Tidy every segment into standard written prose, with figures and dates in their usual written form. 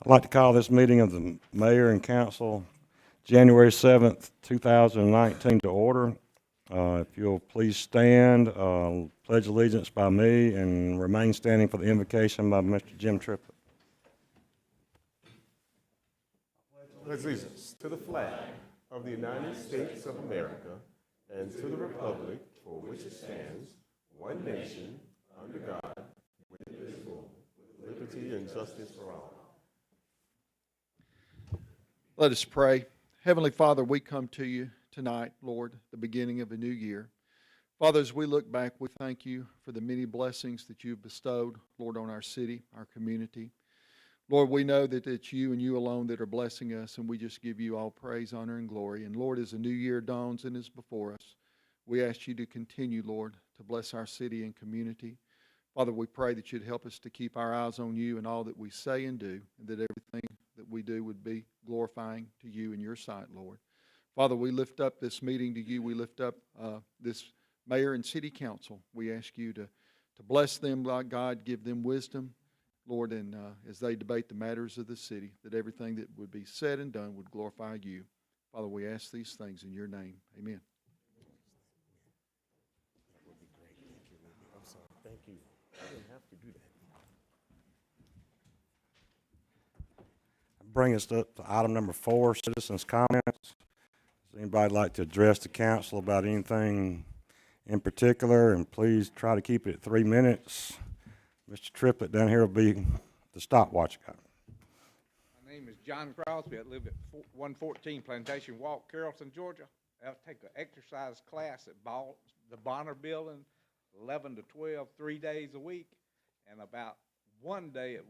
I'd like to call this meeting of the Mayor and Council, January 7th, 2019 to order. If you'll please stand, pledge allegiance by me and remain standing for the invocation by Mr. Jim Triplett. Pledge allegiance to the flag of the United States of America and to the republic for which it stands, one nation, under God, indivisible, with liberty and justice for all. Let us pray. Heavenly Father, we come to you tonight, Lord, the beginning of a new year. Father, as we look back, we thank you for the many blessings that you've bestowed, Lord, on our city, our community. Lord, we know that it's you and you alone that are blessing us, and we just give you all praise, honor, and glory. And Lord, as a new year dawns and is before us, we ask you to continue, Lord, to bless our city and community. Father, we pray that you'd help us to keep our eyes on you and all that we say and do, and that everything that we do would be glorifying to you in your sight, Lord. Father, we lift up this meeting to you. We lift up this mayor and city council. We ask you to bless them, like God, give them wisdom, Lord, and as they debate the matters of the city, that everything that would be said and done would glorify you. Father, we ask these things in your name. Amen. That would be great. Thank you. I'm sorry. Thank you. I didn't have to do that. Bring us up to item number 4, citizens' comments. Does anybody like to address the council about anything in particular? And please try to keep it at 3 minutes. Mr. Triplett down here will be the stopwatch guy. My name is John Crosby. I live at 114 Plantation Walk, Carrollton, Georgia. I take an exercise class at the Bonner Building, 11 to 12, 3 days a week. And about one day at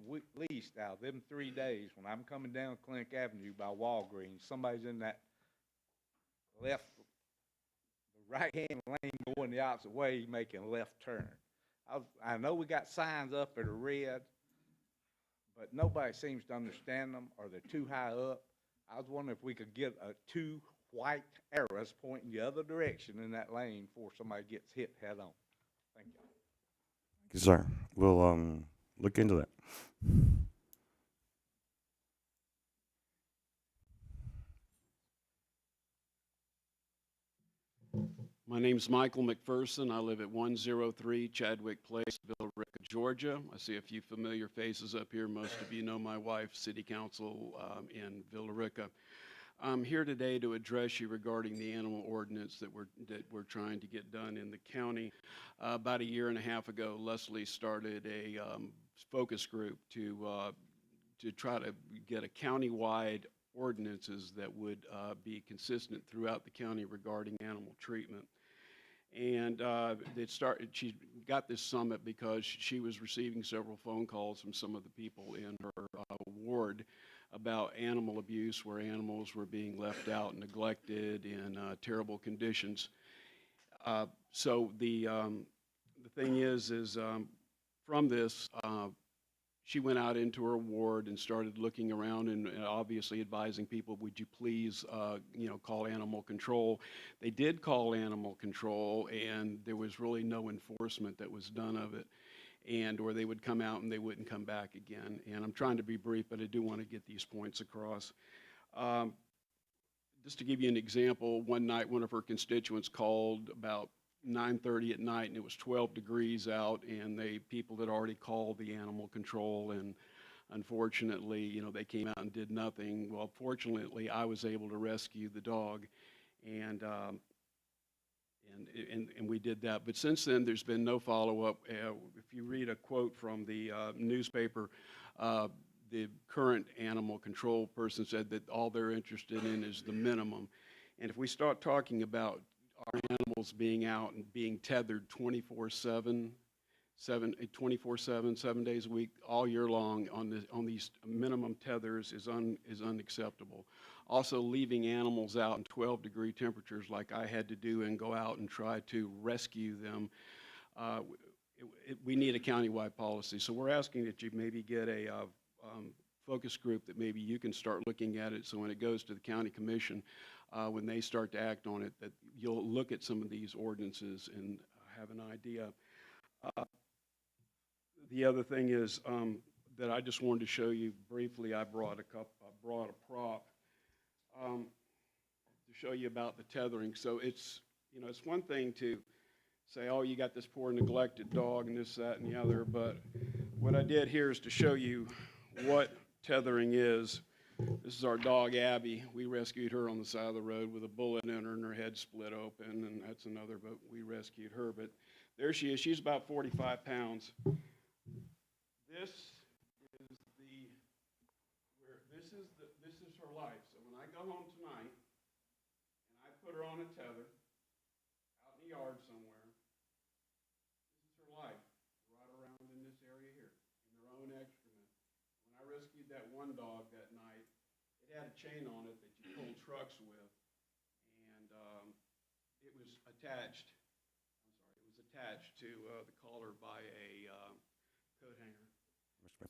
least out of them 3 days, when I'm coming down Clinic Avenue by Walgreens, somebody's in that the right-hand lane going the opposite way, making a left turn. I know we got signs up that are red, but nobody seems to understand them, or they're too high up. I was wondering if we could get 2 white arrows pointing the other direction in that lane before somebody gets hit head on. Thank you. Thank you, sir. We'll look into that. My name's Michael McPherson. I live at 103 Chadwick Place, Villarica, Georgia. I see a few familiar faces up here. Most of you know my wife, City Council in Villarica. I'm here today to address you regarding the animal ordinance that we're trying to get done in the county. About a year and a half ago, Leslie started a focus group to try to get a county-wide ordinances that would be consistent throughout the county regarding animal treatment. And she got this summit because she was receiving several phone calls from some of the people in her ward about animal abuse, where animals were being left out, neglected, in terrible conditions. So the thing is from this, she went out into her ward and started looking around and obviously advising people, would you please, call animal control. They did call animal control, and there was really no enforcement that was done of it, or they would come out and they wouldn't come back again. And I'm trying to be brief, but I do want to get these points across. Just to give you an example, one night one of her constituents called about 9:30 at night, and it was 12 degrees out, and people had already called the animal control, and unfortunately, they came out and did nothing. Well, fortunately, I was able to rescue the dog, and we did that. But since then, there's been no follow-up. If you read a quote from the newspaper, the current animal control person said that all they're interested in is the minimum. And if we start talking about our animals being out and being tethered 24/7, 7 days a week, all year long on these minimum tethers is unacceptable. Also, leaving animals out in 12-degree temperatures like I had to do and go out and try to rescue them, we need a countywide policy. So we're asking that you maybe get a focus group that maybe you can start looking at it, so when it goes to the county commission, when they start to act on it, that you'll look at some of these ordinances and have an idea. The other thing is that I just wanted to show you briefly. I brought a prop to show you about the tethering. So it's, you know, it's one thing to say, oh, you got this poor neglected dog and this, that, and the other, but what I did here is to show you what tethering is. This is our dog, Abby. We rescued her on the side of the road with a bullet in her and her head split open, and that's another, but we rescued her. But there she is. She's about 45 pounds. This is her life. So when I go home tonight and I put her on a tether out in the yard somewhere, this is her life right around in this area here, in their own excrement. When I rescued that one dog that night, it had a chain on it that you pull trucks with, and it was attached. It was attached to the collar by a coat hanger.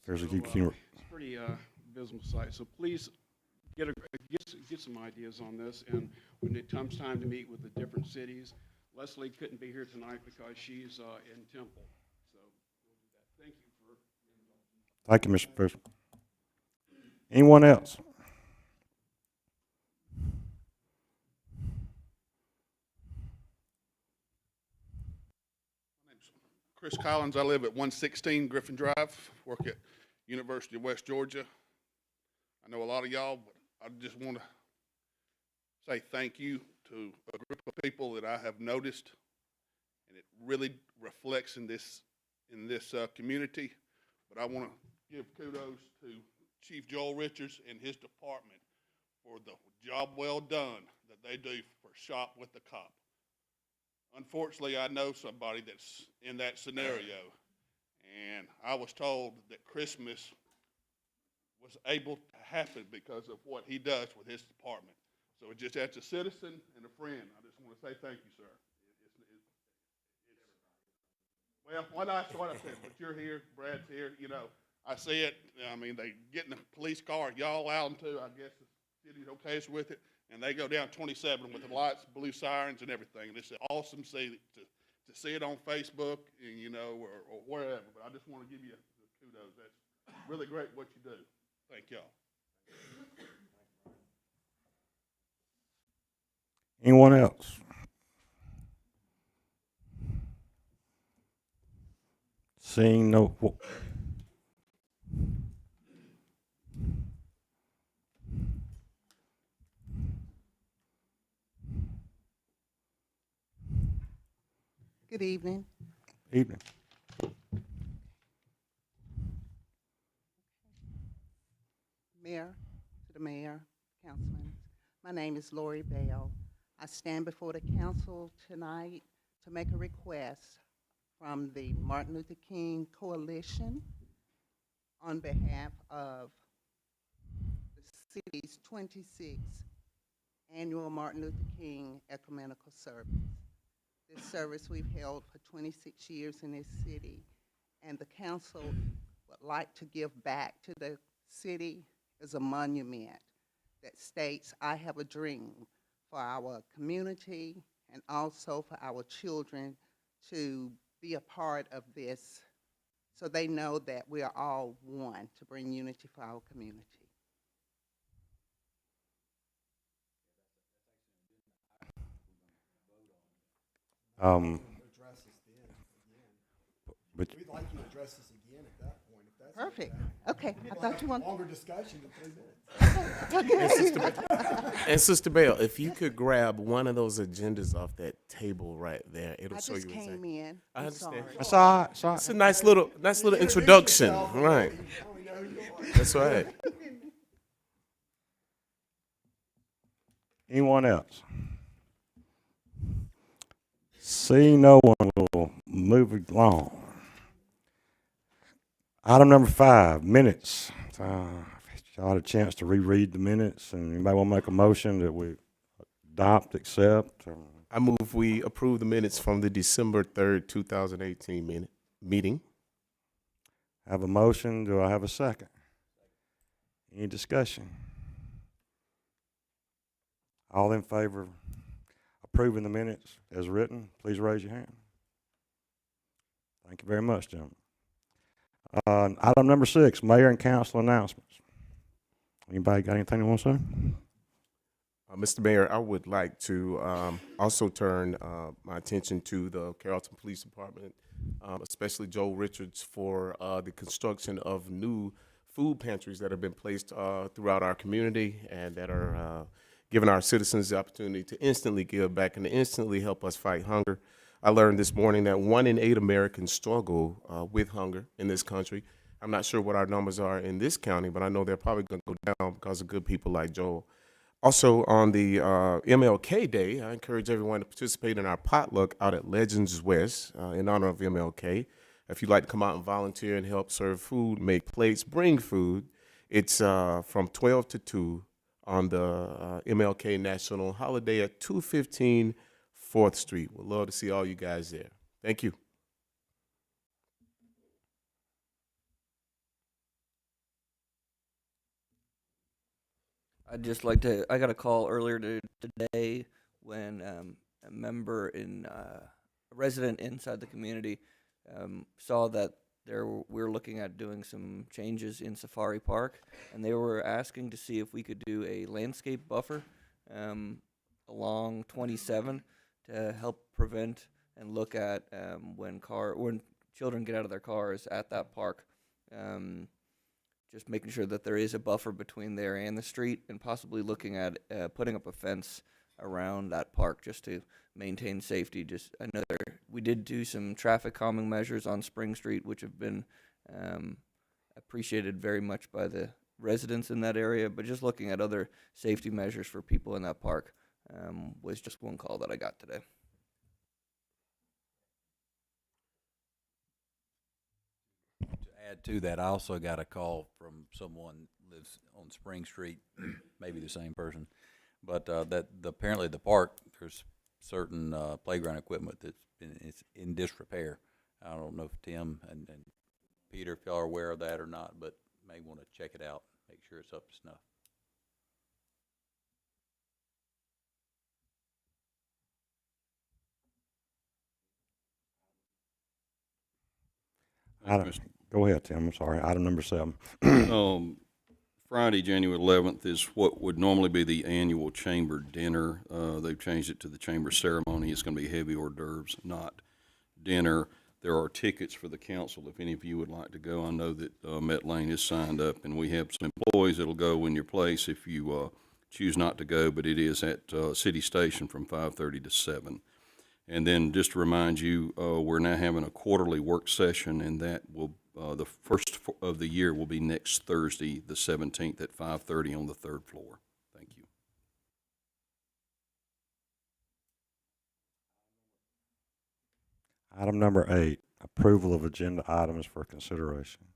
There's a So, key. it's a pretty abysmal sight. So please get some ideas on this. And when it comes time to meet with the different cities, Leslie couldn't be here tonight because she's in Temple. So we'll do that. Thank you for indulging. Thank you, Mr. Bruce. Anyone else? My name's Chris Collins. I live at 116 Griffin Drive, work at University of West Georgia. I know a lot of y'all, but I just want to say thank you to a group of people that I have noticed, and it really reflects in this community. But I want to give kudos to Chief Joel Richards and his department for the job well done that they do for Shop with the Cop. Unfortunately, I know somebody that's in that scenario, and I was told that Christmas was able to happen because of what he does with his department. So just as a citizen and a friend, I just want to say thank you, sir. Well, that's what I said, but you're here, Brad's here, you know, I see it. I mean, they get in the police car, y'all allow them to, I guess the city's okay with it, and they go down 27 with the lights, blue sirens and everything. And it's awesome to see it on Facebook and, you know, or wherever. But I just want to give you the kudos. That's really great what you do. Thank y'all. Anyone else? Seeing no. Good evening. Evening. Mayor, to the mayor, councilman. My name is Lori Bell. I stand before the council tonight to make a request from the Martin Luther King Coalition on behalf of the city's 26th annual Martin Luther King Ecumenical Service. This service we've held for 26 years in this city, and the council would like to give back to the city as a monument that states, I have a dream for our community and also for our children to be a part of this so they know that we are all one to bring unity for our community. But We'd like you to address this again at that point, if that's Perfect. Okay, I thought you wanted. longer discussion than 3 minutes. And Sister Bell, if you could grab one of those agendas off that table right there, it'll I show just you came exactly. in. I I'm understand. sorry. that's all right. It's all It's a right. nice little introduction, right? We know who you are. That's right. Anyone else? See no one, will move along. Item number 5, minutes. Y'all had a chance to reread the minutes, and anybody want to make a motion that we adopt, accept? Or? I move we approve the minutes from the December 3rd, 2018 meeting. Have a motion. Do I have a second? Any discussion? All in favor of approving the minutes as written, please raise your hand. Thank you very much, gentlemen. Item number 6, mayor and council announcements. Anybody got anything they want to say? Mr. Mayor, I would like to also turn my attention to the Carrollton Police Department, especially Joe Richards, for the construction of new food pantries that have been placed throughout our community and that are giving our citizens the opportunity to instantly give back and to instantly help us fight hunger. I learned this morning that 1 in 8 Americans struggle with hunger in this country. I'm not sure what our numbers are in this county, but I know they're probably going to go down because of good people like Joel. Also, on the MLK Day, I encourage everyone to participate in our potluck out at Legends West in honor of MLK. If you'd like to come out and volunteer and help serve food, make plates, bring food, it's from 12 to 2 on the MLK National Holiday at 215 4th Street. We'd love to see all you guys there. Thank you. I'd just like to, I got a call earlier today when a member a resident inside the community saw that we're looking at doing some changes in Safari Park, and they were asking to see if we could do a landscape buffer along 27 to help prevent and look at when children get out of their cars at that park. Just making sure that there is a buffer between there and the street, and possibly looking at putting up a fence around that park just to maintain safety. I know we did do some traffic calming measures on Spring Street, which have been appreciated very much by the residents in that area, but just looking at other safety measures for people in that park was just one call that I got today. Add to that, I also got a call from someone lives on Spring Street, maybe the same person, but that apparently the park, there's certain playground equipment it's in disrepair. I don't know if Tim and Peter, if y'all are aware of that or not, but may want to check it out, make sure it's up to snuff. Go ahead, Tim. I'm sorry. Item number 7. Friday, January 11th is what would normally be the annual chamber dinner. They've changed it to the chamber ceremony. It's going to be heavy hors d'oeuvres, not dinner. There are tickets for the council if any of you would like to go. I know that Met Lane is signed up, and we have some employees that'll go in your place if you choose not to go, but it is at City Station from 5:30 to 7. And then just to remind you, we're now having a quarterly work session, and that will the first of the year will be next Thursday, the 17th at 5:30 on the 3rd floor. Thank you. Item number 8, approval of agenda items for consideration.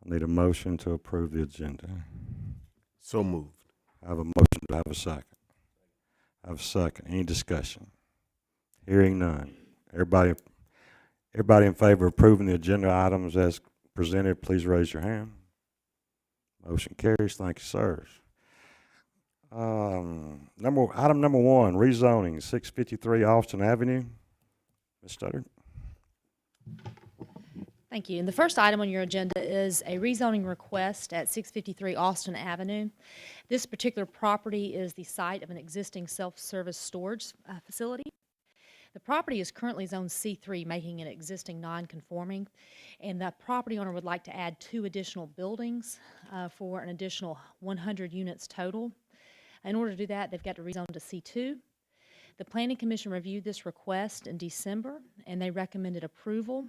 I need a motion to approve the agenda. So moved. I have a motion. Do I have a second? I have a second. Any discussion? Hearing none. Everybody in favor of approving the agenda items as presented, please raise your hand. Motion carries. Thank you, sirs. Item number 1, rezoning, 653 Austin Avenue. Ms. Studdard. Thank you. And the first item on your agenda is a rezoning request at 653 Austin Avenue. This particular property is the site of an existing self-service storage facility. The property is currently zoned C3, making it existing non-conforming, and the property owner would like to add 2 additional buildings for an additional 100 units total. In order to do that, they've got to rezone to C2. The Planning Commission reviewed this request in December, and they recommended approval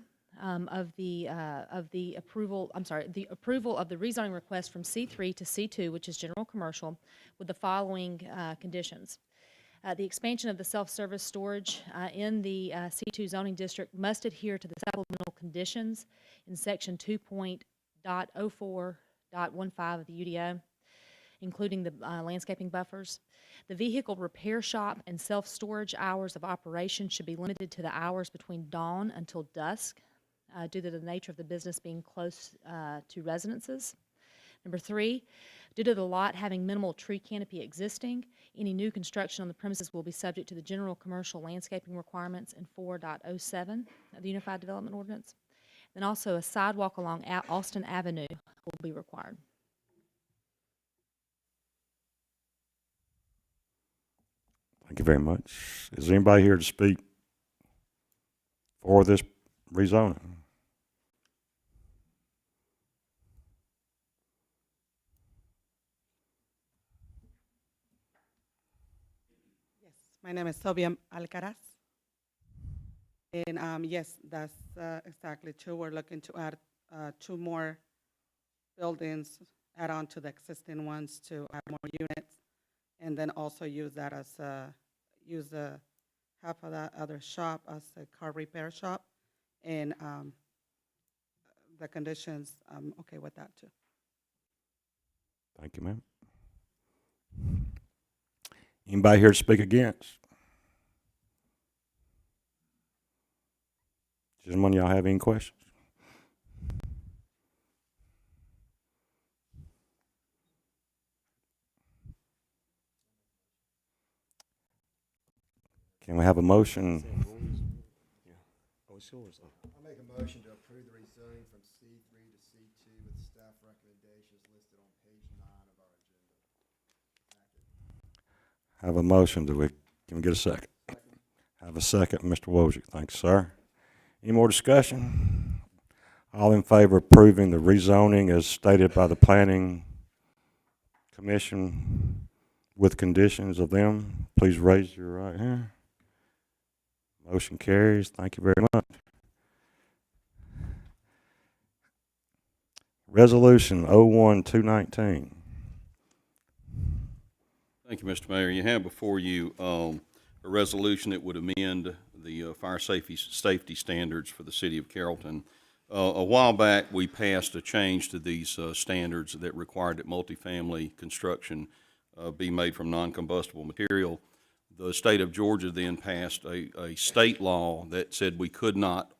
the approval of the rezoning request from C3 to C2, which is general commercial, with the following conditions. The expansion of the self-service storage in the C2 zoning district must adhere to the supplemental conditions in section 2.04.15 of the UDO, including the landscaping buffers. The vehicle repair shop and self-storage hours of operation should be limited to the hours between dawn until dusk due to the nature of the business being close to residences. Number 3, due to the lot having minimal tree canopy existing, any new construction on the premises will be subject to the general commercial landscaping requirements in 4.07 of the Unified Development Ordinance. Then also a sidewalk along Austin Avenue will be required. Thank you very much. Is anybody here to speak for this rezoning? Yes, my name is Tobiam Alcaraz. And yes, that's exactly true. We're looking to add 2 more buildings, add on to the existing ones to add more units, and then also use that as use half of that other shop as a car repair shop. And the conditions, I'm okay with that too. Thank you, ma'am. Anybody here to speak against? Gentlemen, y'all have any questions? Can we have a motion? Oh, it's yours. I make a motion to approve the rezoning from C3 to C2 with staff recommendations listed on page 9 of our agenda. Have a motion. Can we get a second? Have a second, Mr. Wojcik. Thanks, sir. Any more discussion? All in favor of approving the rezoning as stated by the Planning Commission with conditions of them, please raise your right hand. Motion carries. Thank you very much. Resolution 01219. Thank you, Mr. Mayor. You have before you a resolution that would amend the fire safety standards for the city of Carrollton. A while back, we passed a change to these standards that required that multifamily construction be made from non-combustible material. The state of Georgia then passed a state law that said we could not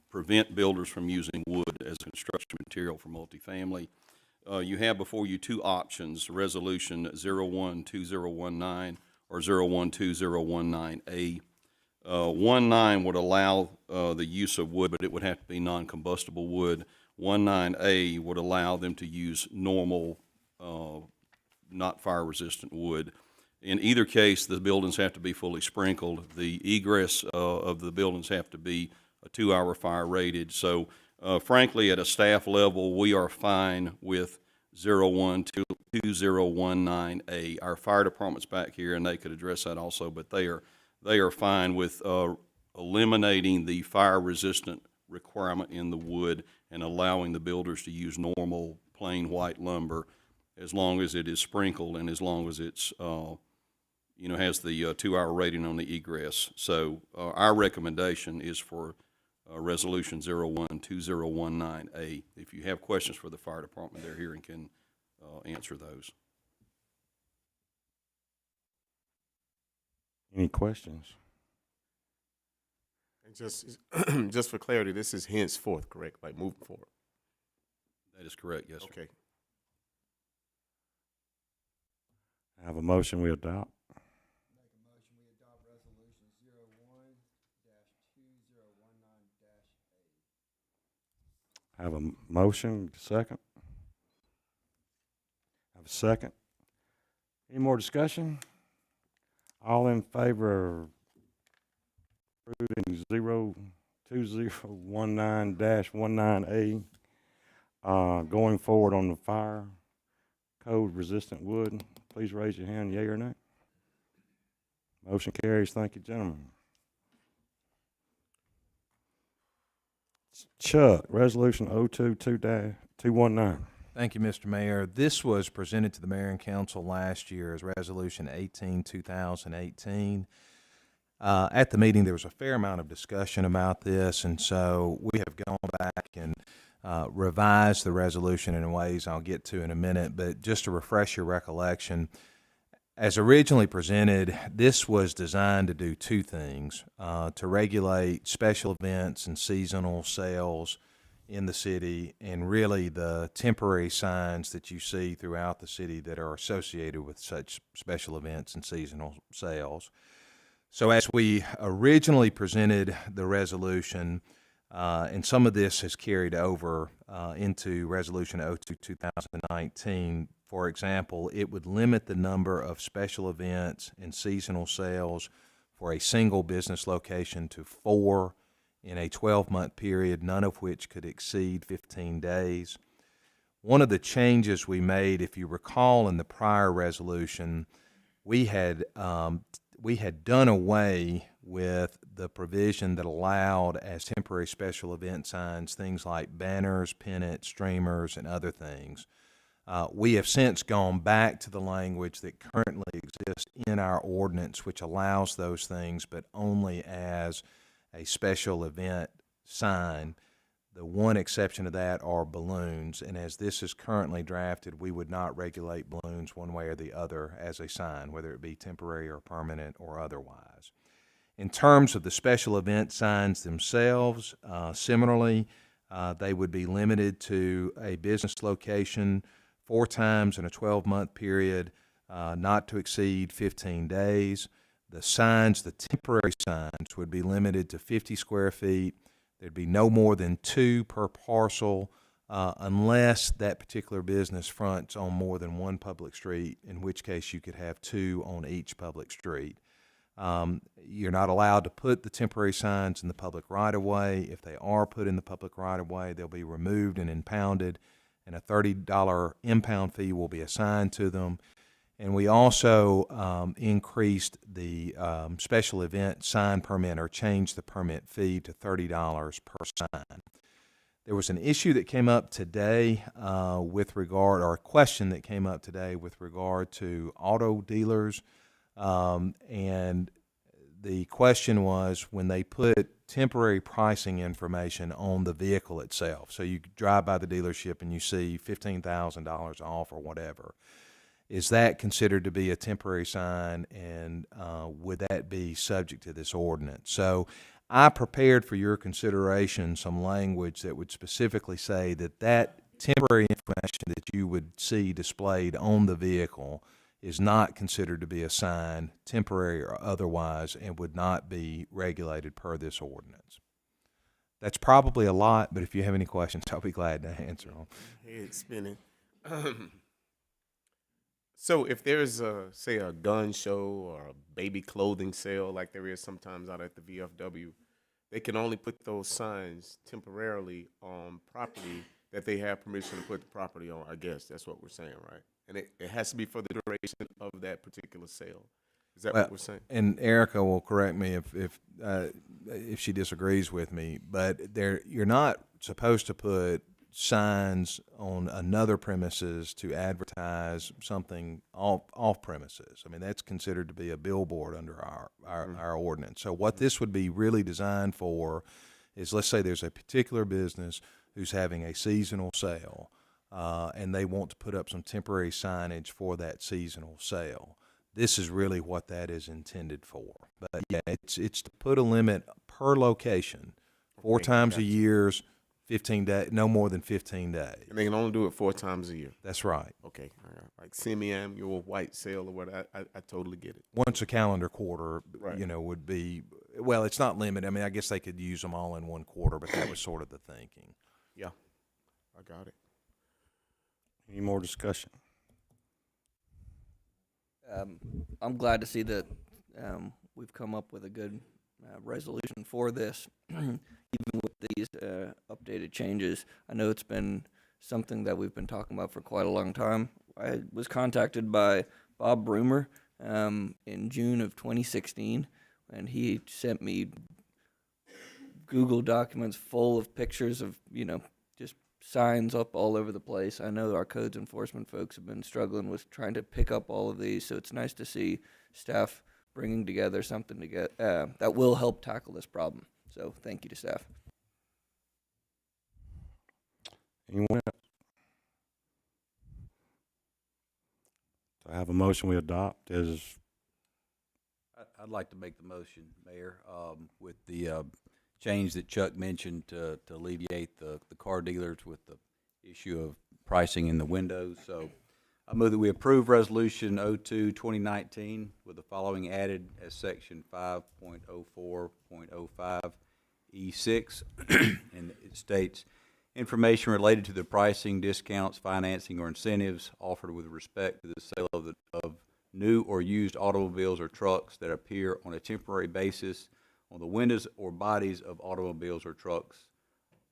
prevent builders from using wood as construction material for multifamily. You have before you 2 options, Resolution 012019 or 012019A. 19 would allow the use of wood, but it would have to be non-combustible wood. 19A would allow them to use normal, not fire-resistant wood. In either case, the buildings have to be fully sprinkled. The egress of the buildings have to be a 2-hour fire rated. So frankly, at a staff level, we are fine with 012019A. Our fire department's back here, and they could address that also, but they are fine with eliminating the fire-resistant requirement in the wood and allowing the builders to use normal, plain white lumber as long as it is sprinkled and as long as it's has the 2-hour rating on the egress. So our recommendation is for Resolution 012019A. If you have questions for the fire department, they're here and can answer those. Any questions? And just for clarity, this is henceforth, correct? Like moving forward. That is correct, yes, sir. Okay. I have a motion we adopt. Make a motion we adopt resolution 01-2019-A. Have a motion, second. Have a second. Any more discussion? All in favor of approving 02019-19A, going forward on the fire code resistant wood, please raise your hand, yea or nay. Motion carries. Thank you, gentlemen. Chuck, resolution 0222-219. Thank you, Mr. Mayor. This was presented to the mayor and council last year as Resolution 18-2018. At the meeting, there was a fair amount of discussion about this, and so we have gone back and revised the resolution in ways I'll get to in a minute. But just to refresh your recollection, as originally presented, this was designed to do 2 things: to regulate special events and seasonal sales in the city, and really the temporary signs that you see throughout the city that are associated with such special events and seasonal sales. So as we originally presented the resolution, And some of this has carried over into Resolution 02-2019. For example, it would limit the number of special events and seasonal sales for a single business location to 4 in a 12-month period, none of which could exceed 15 days. One of the changes we made, if you recall in the prior resolution, we had done away with the provision that allowed as temporary special event signs things like banners, pennants, streamers, and other things. We have since gone back to the language that currently exists in our ordinance, which allows those things, but only as a special event sign. The one exception to that are balloons, and as this is currently drafted, we would not regulate balloons one way or the other as a sign, whether it be temporary or permanent or otherwise. In terms of the special event signs themselves, similarly, they would be limited to a business location 4 times in a 12-month period, not to exceed 15 days. The signs, the temporary signs, would be limited to 50 square feet. There'd be no more than 2 per parcel unless that particular business fronts on more than one public street, in which case you could have 2 on each public street. You're not allowed to put the temporary signs in the public right-of-way. If they are put in the public right-of-way, they'll be removed and impounded, and a $30 impound fee will be assigned to them. And we also increased the special event sign permit, or changed the permit fee to $30 per sign. There was an issue that came up today with regard, or a question that came up today with regard to auto dealers. And the question was, when they put temporary pricing information on the vehicle itself, so you drive by the dealership and you see $15,000 off or whatever, is that considered to be a temporary sign, and would that be subject to this ordinance? So I prepared for your consideration some language that would specifically say that that temporary information that you would see displayed on the vehicle is not considered to be a sign, temporary or otherwise, and would not be regulated per this ordinance. That's probably a lot, but if you have any questions, I'll be glad to answer them. Head spinning. So if there's say a gun show or a baby clothing sale like there is sometimes out at the VFW, they can only put those signs temporarily on property that they have permission to put the property on. I guess that's what we're saying, right? And it has to be for the duration of that particular sale. Is that what we're saying? And Erica will correct me if she disagrees with me, but you're not supposed to put signs on another premises to advertise something off premises. I mean, that's considered to be a billboard under our ordinance. So what this would be really designed for is, let's say there's a particular business who's having a seasonal sale, and they want to put up some temporary signage for that seasonal sale. This is really what that is intended for. But yeah, it's to put a limit per location, 4 times a year, 15 days, no more than 15 days. And they can only do it 4 times a year. That's right. Okay, all right. Like semi-annual white sale or what? I totally get it. Once a calendar quarter, Right. would be, well, it's not limited. I mean, I guess they could use them all in one quarter, but that was sort of the thinking. Yeah, I got it. Any more discussion? I'm glad to see that we've come up with a good resolution for this, even with these updated changes. I know it's been something that we've been talking about for quite a long time. I was contacted by Bob Broomer in June of 2016, and he sent me Google documents full of pictures of, just signs up all over the place. I know our codes enforcement folks have been struggling with trying to pick up all of these, so it's nice to see staff bringing together something to get that will help tackle this problem. So thank you to staff. Anyone else? So I have a motion we adopt as. I'd like to make the motion, Mayor, with the change that Chuck mentioned to alleviate the car dealers with the issue of pricing in the windows. So I move that we approve Resolution 02-2019 with the following added as Section 5.04.05 E6, and it states, information related to the pricing, discounts, financing, or incentives offered with respect to the sale of new or used automobiles or trucks that appear on a temporary basis on the windows or bodies of automobiles or trucks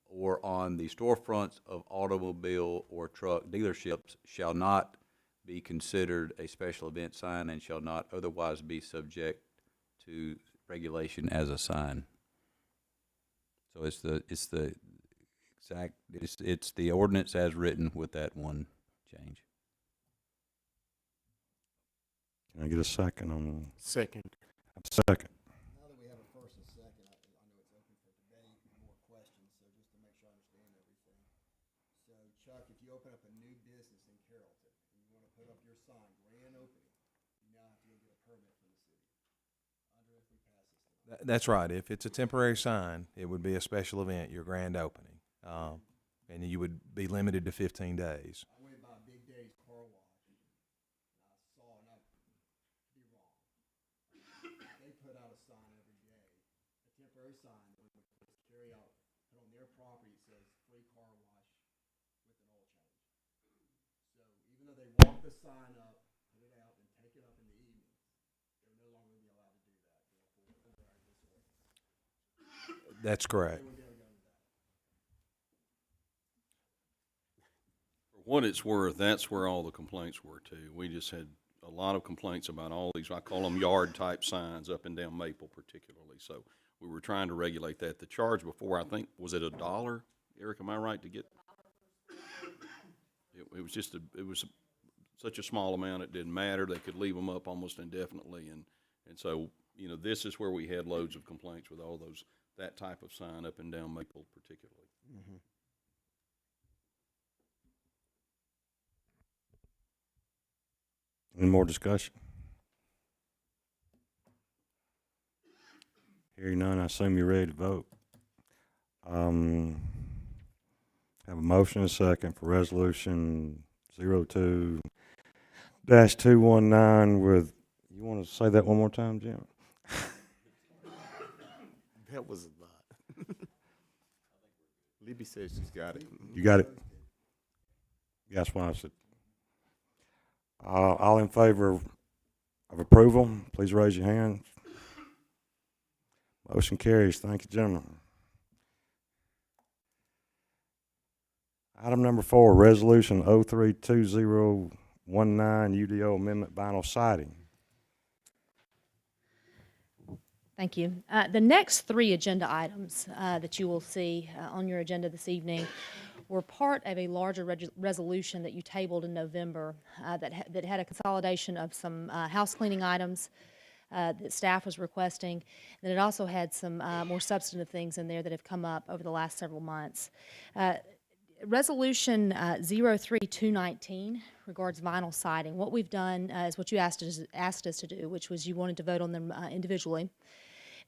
or on the storefronts of automobile or truck dealerships shall not be considered a special event sign and shall not otherwise be subject to regulation as a sign. So it's the ordinance as written with that one change. Can I get a second on? Second. Second. Now that we have a first and second, I know it's open for debate and more questions, so just to make sure I understand everything. So Chuck, if you open up a new business in Carrollton and you want to put up your sign, grand opening, you now have to go get a permit from the city. Andre, if we pass this tonight. That's right. If it's a temporary sign, it would be a special event, your grand opening. And you would be limited to 15 days. I went by Big Dave's car wash, and I saw, and I could be wrong. They put out a sign every day, a temporary sign that would carry out, put on their property, it says free car wash with an oil change. So even though they walk the sign up, put it out, and take it up in the evening, they're no longer be allowed to do that. That's correct. For what it's worth, that's where all the complaints were too. We just had a lot of complaints about all these, I call them yard-type signs up and down Maple particularly. So we were trying to regulate that. The charge before, I think, was it $1? Eric, am I right to get? It was just such a small amount, it didn't matter. They could leave them up almost indefinitely. And so, you know, this is where we had loads of complaints with all those, that type of sign up and down Maple particularly. Mm-hmm. Any more discussion? Hearing none, I assume you're ready to vote. Have a motion and a second for resolution 02-219 with, you want to say that one more time, Jim? That was a lot. Libby says she's got it. You got it? That's why I said. All in favor of approval, please raise your hands. Motion carries. Thank you, gentlemen. Item number 4, resolution 03-2019 UDO amendment vinyl siding. Thank you. The next 3 agenda items that you will see on your agenda this evening were part of a larger resolution that you tabled in November that had a consolidation of some house cleaning items that staff was requesting. And it also had some more substantive things in there that have come up over the last several months. Resolution 03-219 regards vinyl siding. What we've done is what you asked us to do, which was you wanted to vote on them individually.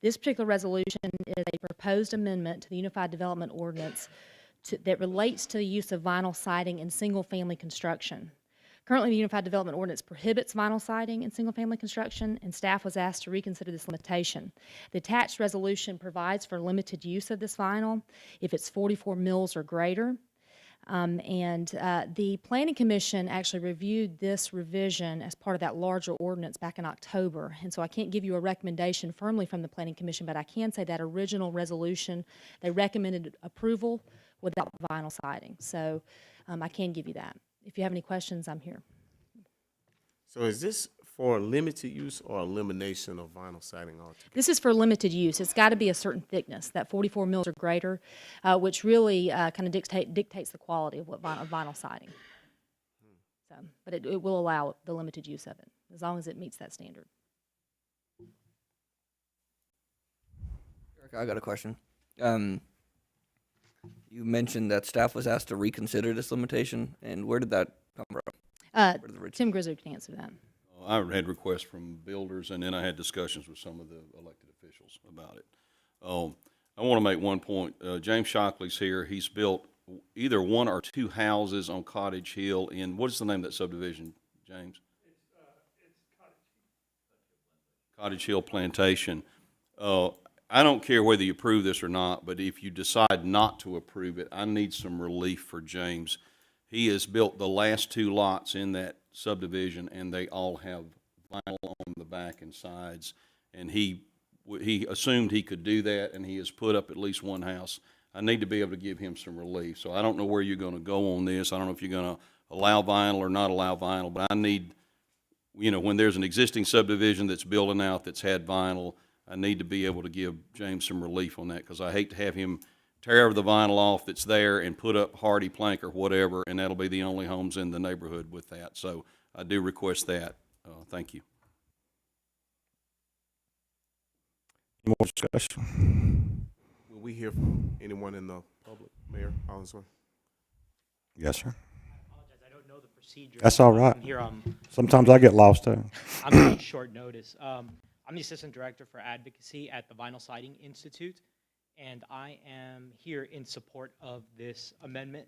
This particular resolution is a proposed amendment to the Unified Development Ordinance that relates to the use of vinyl siding in single-family construction. Currently, the Unified Development Ordinance prohibits vinyl siding in single-family construction, and staff was asked to reconsider this limitation. The attached resolution provides for limited use of this vinyl if it's 44 mils or greater. The Planning Commission actually reviewed this revision as part of that larger ordinance back in October. And so I can't give you a recommendation firmly from the Planning Commission, but I can say that original resolution, they recommended approval without vinyl siding. So I can give you that. If you have any questions, I'm here. So is this for limited use or elimination of vinyl siding altogether? This is for limited use. It's got to be a certain thickness, that 44 mils or greater, which really kind of dictates the quality of what vinyl siding. So, but it will allow the limited use of it, as long as it meets that standard. Eric, I got a question. You mentioned that staff was asked to reconsider this limitation, and where did that come from? Tim Grizzard can answer that. I had requests from builders, and then I had discussions with some of the elected officials about it. I want to make one point. James Shockley's here. He's built either 1 or 2 houses on Cottage Hill in, what is the name of that subdivision, James? It's Cottage Hill Plantation. I don't care whether you approve this or not, but if you decide not to approve it, I need some relief for James. He has built the last 2 lots in that subdivision, and they all have vinyl on the back and sides. And he assumed he could do that, and he has put up at least 1 house. I need to be able to give him some relief. So I don't know where you're going to go on this. I don't know if you're going to allow vinyl or not allow vinyl, but I need, when there's an existing subdivision that's building out that's had vinyl, I need to be able to give James some relief on that, because I hate to have him tear the vinyl off that's there and put up hardy plank or whatever, and that'll be the only homes in the neighborhood with that. So I do request that. Thank you. Any more discussion? Will we hear from anyone in the public? Mayor Hollingsworth? Yes, sir. I don't know the procedure. That's all right. I'm here, Sometimes I get lost too. I'm on short notice. I'm the Assistant Director for Advocacy at the Vinyl Siding Institute, and I am here in support of this amendment,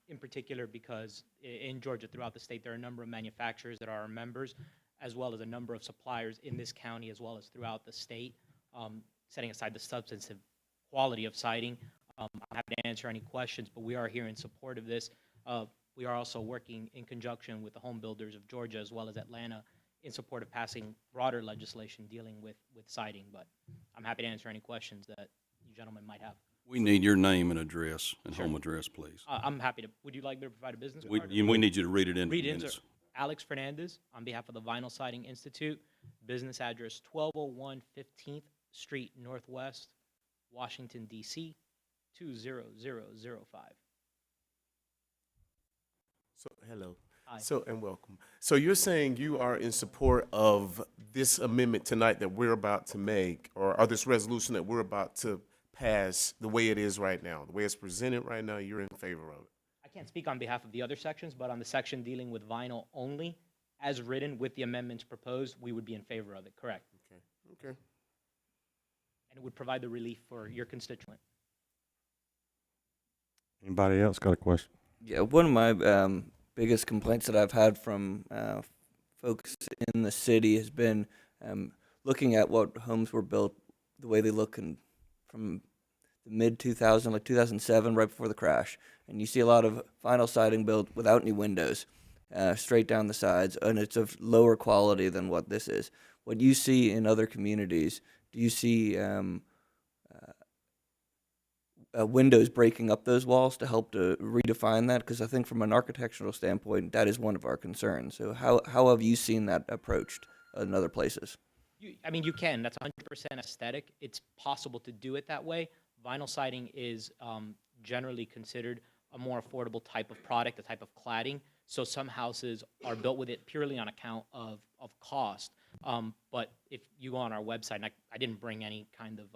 in particular because in Georgia, throughout the state, there are a number of manufacturers that are our members, as well as a number of suppliers in this county, as well as throughout the state, setting aside the substantive quality of siding. I'm happy to answer any questions, but we are here in support of this. We are also working in conjunction with the home builders of Georgia as well as Atlanta in support of passing broader legislation dealing with siding, but I'm happy to answer any questions that you gentlemen might have. We need your name and address and Sure. home address, please. I'm happy to. Would you like me to provide a business We card? need you to read it into Read the it into minutes. Alex Fernandez on behalf of the Vinyl Siding Institute, business address 1201 15th Street Northwest, Washington, D.C. 20005. So, hello. Hi. So, and welcome. So you're saying you are in support of this amendment tonight that we're about to make, or this resolution that we're about to pass the way it is right now, the way it's presented right now, you're in favor of it? I can't speak on behalf of the other sections, but on the section dealing with vinyl only, as written with the amendments proposed, we would be in favor of it, correct? Okay. Okay. And it would provide the relief for your constituent. Anybody else got a question? Yeah, one of my biggest complaints that I've had from folks in the city has been looking at what homes were built, the way they look from the mid-2000, like 2007, right before the crash. And you see a lot of vinyl siding built without any windows, straight down the sides, and it's of lower quality than what this is. What you see in other communities, do you see windows breaking up those walls to help to redefine that? Because I think from an architectural standpoint, that is one of our concerns. So how have you seen that approached in other places? You can. That's 100% aesthetic. It's possible to do it that way. Vinyl siding is generally considered a more affordable type of product, a type of cladding. So some houses are built with it purely on account of cost. But if you go on our website, and I didn't bring any kind of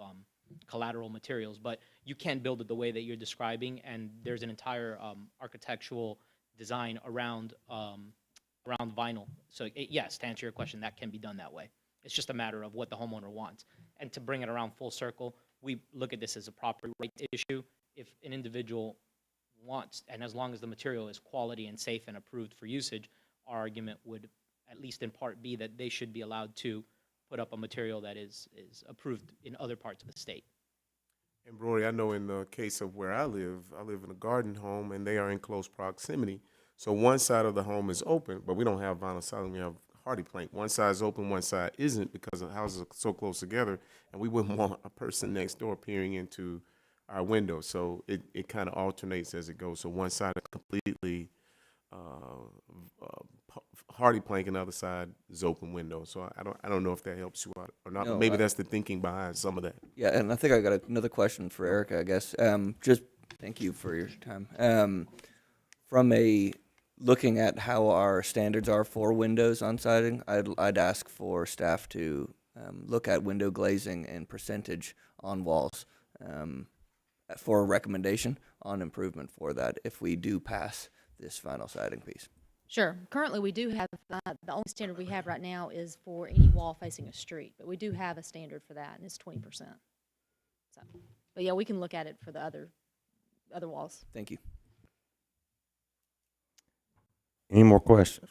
collateral materials, but you can build it the way that you're describing, and there's an entire architectural design around vinyl. So yes, to answer your question, that can be done that way. It's just a matter of what the homeowner wants. And to bring it around full circle, we look at this as a property rights issue. If an individual wants, and as long as the material is quality and safe and approved for usage, our argument would, at least in part, be that they should be allowed to put up a material that is approved in other parts of the state. And Rory, I know in the case of where I live in a garden home, and they are in close proximity. So one side of the home is open, but we don't have vinyl siding, we have hardy plank. One side is open, one side isn't, because the houses are so close together, and we wouldn't want a person next door peering into our window. So it kind of alternates as it goes. So one side is completely hardy plank, and the other side is open window. So I don't know if that helps you out or not. No, but maybe that's the thinking behind some of that. Yeah, and I think I got another question for Erica, I guess. Just thank you for your time. From a looking at how our standards are for windows on siding, I'd ask for staff to look at window glazing and percentage on walls for a recommendation on improvement for that if we do pass this vinyl siding piece. Sure. Currently, we do have, the only standard we have right now is for any wall facing a street, but we do have a standard for that, and it's 20%. So, but yeah, we can look at it for the other walls. Thank you. Any more questions?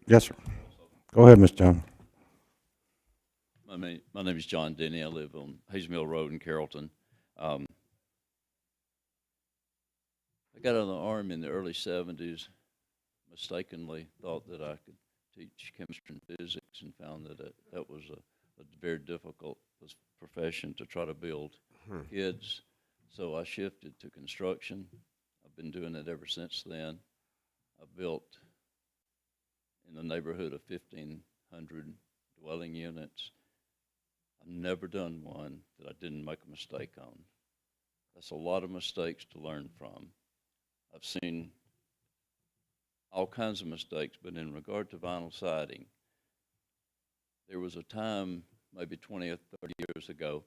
Yes, sir. Go ahead, Ms. Jones. My name is John Denny. I live on Hayes Mill Road in Carrollton. I got out of the Army in the early 70s, mistakenly thought that I could teach chemistry and physics, and found that that was a very difficult profession to try to build kids. So I shifted to construction. I've been doing it ever since then. I built in the neighborhood of 1,500 dwelling units. I've never done one that I didn't make a mistake on. That's a lot of mistakes to learn from. I've seen all kinds of mistakes, but in regard to vinyl siding, there was a time, maybe 20 or 30 years ago,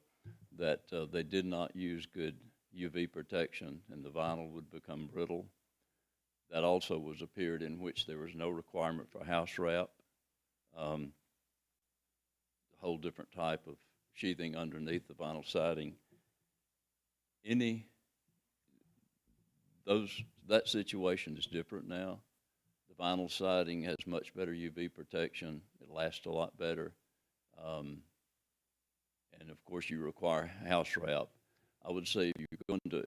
that they did not use good UV protection and the vinyl would become brittle. That also was a period in which there was no requirement for house wrap, a whole different type of sheathing underneath the vinyl siding. That situation is different now. The vinyl siding has much better UV protection. It lasts a lot better. And of course you require house wrap. I would say if you're going to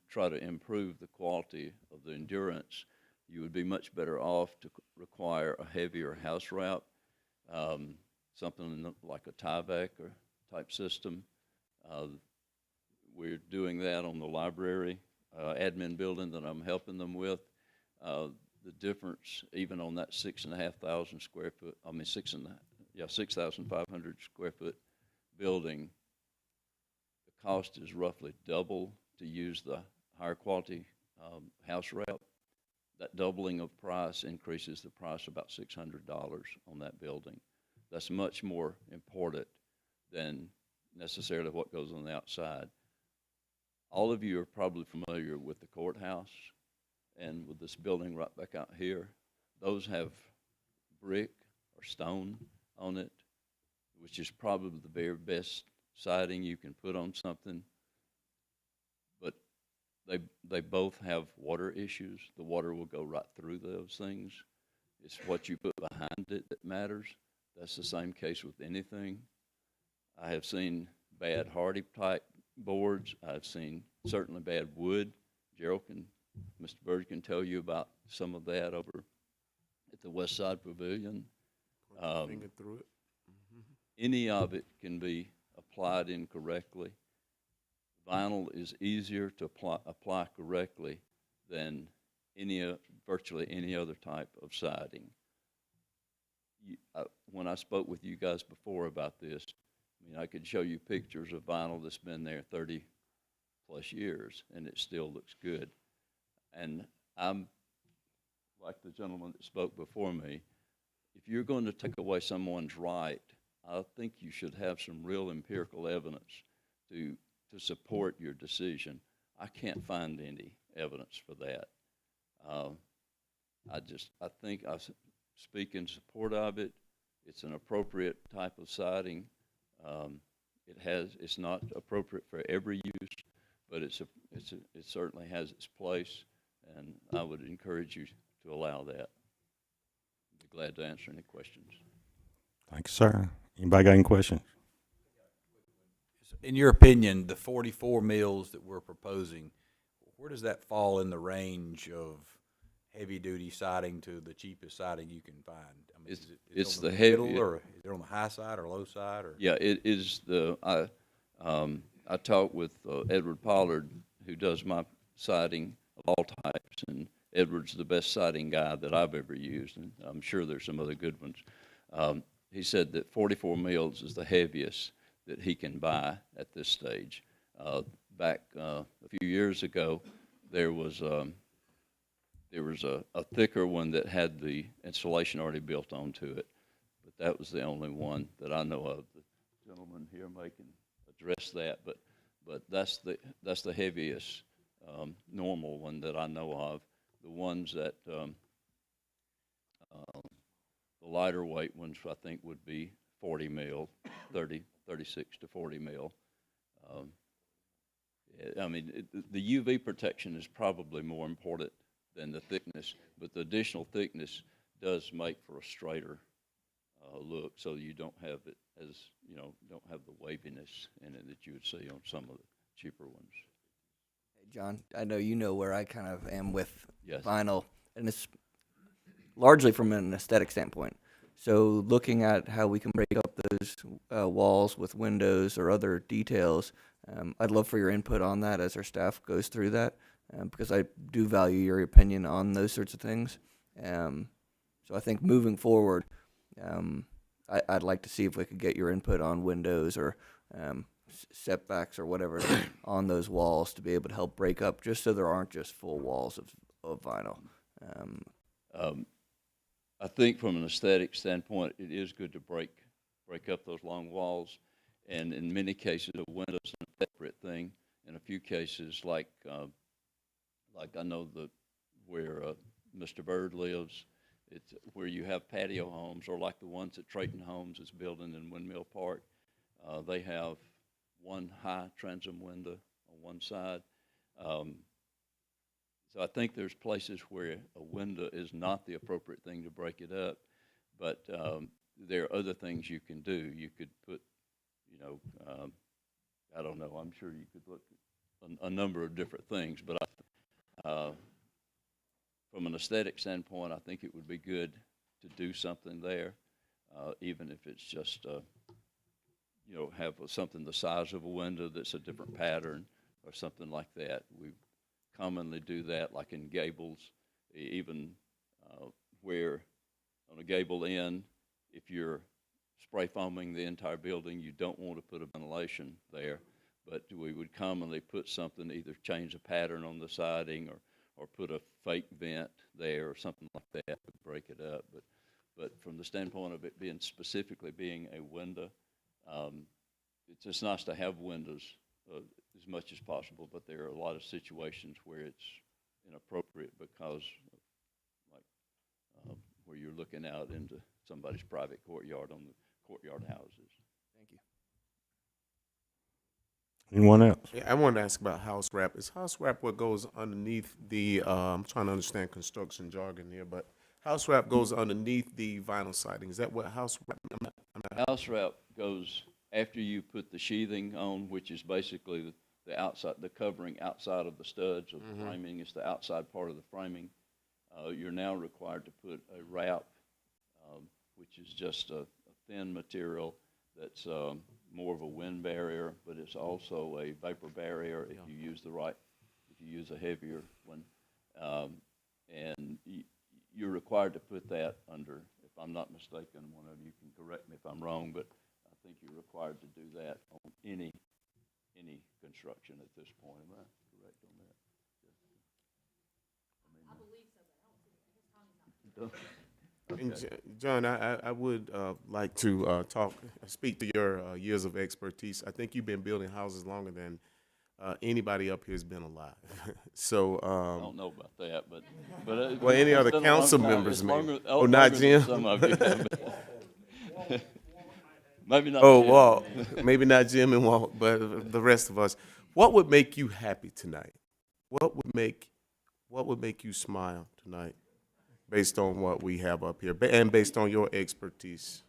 try to improve the quality of the endurance, you would be much better off to require a heavier house wrap, something like a Tyvek or type system. We're doing that on the library admin building that I'm helping them with. The difference, even on that 6,500 square foot, 6,500 square foot building, the cost is roughly double to use the higher quality house wrap. That doubling of price increases the price about $600 on that building. That's much more important than necessarily what goes on the outside. All of you are probably familiar with the courthouse and with this building right back out here. Those have brick or stone on it, which is probably the very best siding you can put on something. But they both have water issues. The water will go right through those things. It's what you put behind it that matters. That's the same case with anything. I have seen bad hardy type boards. I've seen certainly bad wood. Mr. Bird can tell you about some of that over at the West Side Pavilion. Finger through it. Any of it can be applied incorrectly. Vinyl is easier to apply correctly than virtually any other type of siding. When I spoke with you guys before about this, I could show you pictures of vinyl that's been there 30 plus years and it still looks good. And I'm like the gentleman that spoke before me. If you're going to take away someone's right, I think you should have some real empirical evidence to support your decision. I can't find any evidence for that. I think I speak in support of it. It's an appropriate type of siding. It's not appropriate for every use, but it certainly has its place, and I would encourage you to allow that. I'd be glad to answer any questions. Thank you, sir. Anybody got any questions? In your opinion, the 44 mills that we're proposing, where does that fall in the range of heavy-duty siding to the cheapest siding you can find? It's the middle, heavy, or is it on the high side or low side? Or? Yeah, it is I talked with Edward Pollard, who does my siding of all types, and Edward's the best siding guy that I've ever used, and I'm sure there's some other good ones. He said that 44 mils is the heaviest that he can buy at this stage. Back a few years ago, there was a thicker one that had the insulation already built onto it, but that was the only one that I know of. The gentleman here may can address that, but that's the heaviest normal one that I know of. The ones that the lighter weight ones, I think, would be 40 mil, 36 to 40 mil. The UV protection is probably more important than the thickness, but the additional thickness does make for a straighter look, so you don't have it as, don't have the waviness in it that you would see on some of the cheaper ones. Hey, John, I know you know where I kind of am with Yes. vinyl, and it's largely from an aesthetic standpoint. So looking at how we can break up those walls with windows or other details, I'd love for your input on that as our staff goes through that, because I do value your opinion on those sorts of things. So I think moving forward, I'd like to see if we could get your input on windows or setbacks or whatever on those walls to be able to help break up, just so there aren't just full walls of vinyl. I think from an aesthetic standpoint, it is good to break up those long walls, and in many cases, a window's an appropriate thing. In a few cases, like I know where Mr. Bird lives, it's where you have patio homes, or like the ones that Trayton Homes is building in Windmill Park. They have one high transom window on one side. So I think there's places where a window is not the appropriate thing to break it up, but there are other things you can do. You could put, I don't know, I'm sure you could look at a number of different things, but from an aesthetic standpoint, I think it would be good to do something there, even if it's just, have something the size of a window that's a different pattern or something like that. We commonly do that, like in gables, even where on a gable end, if you're spray foaming the entire building, you don't want to put a ventilation there, but we would commonly put something, either change the pattern on the siding or put a fake vent there or something like that to break it up. But from the standpoint of it being specifically being a window, it's just nice to have windows as much as possible, but there are a lot of situations where it's inappropriate because where you're looking out into somebody's private courtyard on the courtyard houses. Thank you. Anyone else? Yeah, I wanted to ask about house wrap. Is house wrap what goes underneath the, I'm trying to understand construction jargon here, but house wrap goes underneath the vinyl siding. Is that what house wrap? House wrap goes after you put the sheathing on, which is basically the outside, the covering outside of the studs of the framing. It's the outside part of the framing. You're now required to put a wrap, which is just a thin material that's more of a wind barrier, but it's also a vapor barrier if you use if you use a heavier one. And you're required to put that under, if I'm not mistaken, one of you can correct me if I'm wrong, but I think you're required to do that on any construction at this point. Am I correct on that? I believe so, but I don't see it. And John, I would like to speak to your years of expertise. I think you've been building houses longer than anybody up here has been alive. So I don't know about that, but well, any other council members, maybe. Oh, not Jim. Some of you have. Maybe not. Oh, Jim. Walt. Maybe not Jim and Walt, but the rest of us. What would make you happy tonight? What would make you smile tonight, based on what we have up here and based on your expertise?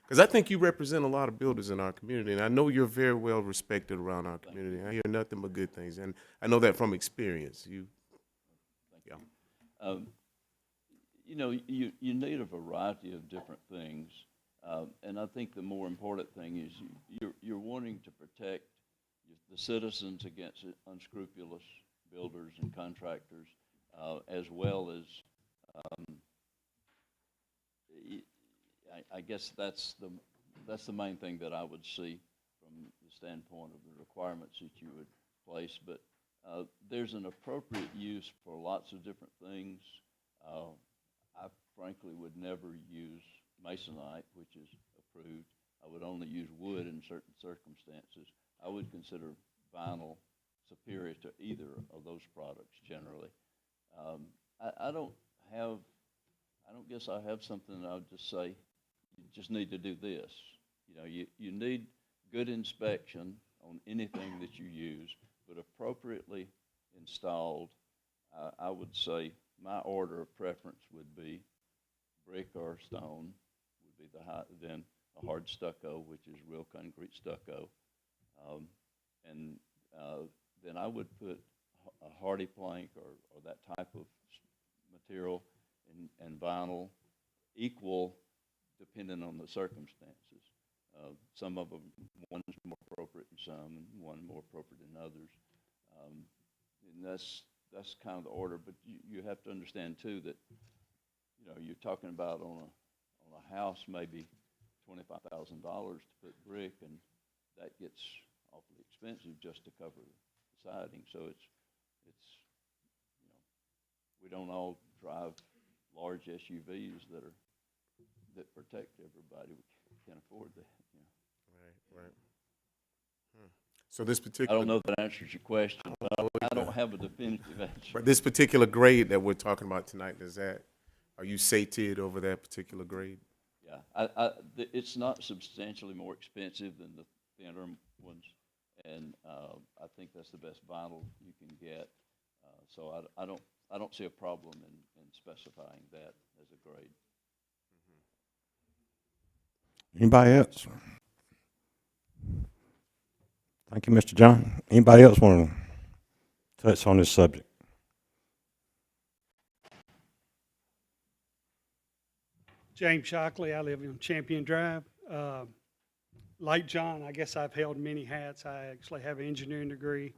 Because I think you represent a lot of builders in our community, and I know you're very well respected around our community. I hear nothing but good things, and I know that from experience. Thank you. You need a variety of different things, and I think the more important thing is you're wanting to protect the citizens against unscrupulous builders and contractors, as well as I guess that's the main thing that I would see from the standpoint of the requirements that you would place. But there's an appropriate use for lots of different things. I frankly would never use masonite, which is approved. I would only use wood in certain circumstances. I would consider vinyl superior to either of those products generally. I don't guess I have something that I would just say, you just need to do this. You need good inspection on anything that you use, but appropriately installed. I would say my order of preference would be brick or stone would be then a hard stucco, which is real concrete stucco. And then I would put a hardy plank or that type of material and vinyl equal depending on the circumstances. Some of them, one is more appropriate than some, and one more appropriate than others. And that's kind of the order, but you have to understand too that, you know, you're talking about on a house maybe $25,000 to put brick, and that gets awfully expensive just to cover the siding. So it's you know, we don't all drive large SUVs that protect everybody. We can't afford that. You know. Right. So this I particular, don't know if that answers your question, but I don't have a definitive answer. but this particular grade that we're talking about tonight, are you sated over that particular grade? Yeah, it's not substantially more expensive than the thinner ones, and I think that's the best vinyl you can get. So I don't see a problem in specifying that as a grade. Anybody else? Thank you, Mr. John. Anybody else want to touch on this subject? James Shockley. I live on Champion Drive. Like John, I guess I've held many hats. I actually have an engineering degree.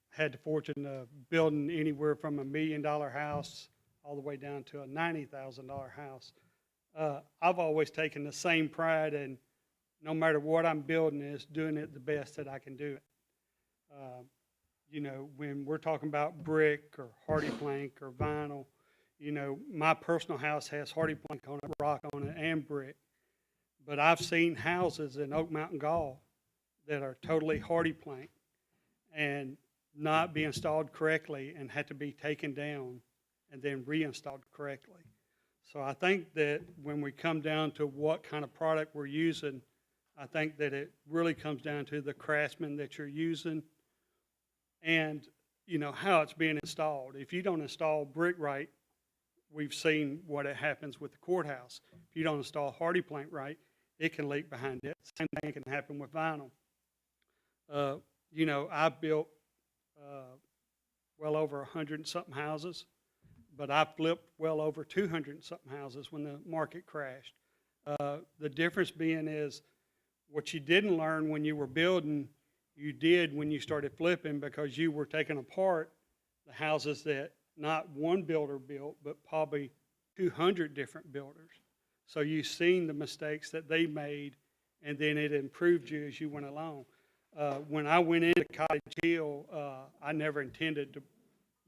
Had the fortune of building anywhere from $1 million house all the way down to a $90,000 house. I've always taken the same pride in, no matter what I'm building, is doing it the best that I can do it. You know, when we're talking about brick or hardy plank or vinyl, you know, my personal house has hardy plank on it, rock on it, and brick. But I've seen houses in Oak Mountain Gall that are totally hardy plank and not be installed correctly and had to be taken down and then reinstalled correctly. So I think that when we come down to what kind of product we're using, I think that it really comes down to the craftsman that you're using and, you know, how it's being installed. If you don't install brick right, we've seen what happens with the courthouse. If you don't install hardy plank right, it can leak behind it. Same thing can happen with vinyl. You know, I built well over 100 and something houses, but I flipped well over 200 and something houses when the market crashed. The difference being is what you didn't learn when you were building, you did when you started flipping, because you were taking apart the houses that not one builder built, but probably 200 different builders. So you've seen the mistakes that they made, and then it improved you as you went along. When I went into Cottage Hill, I never intended to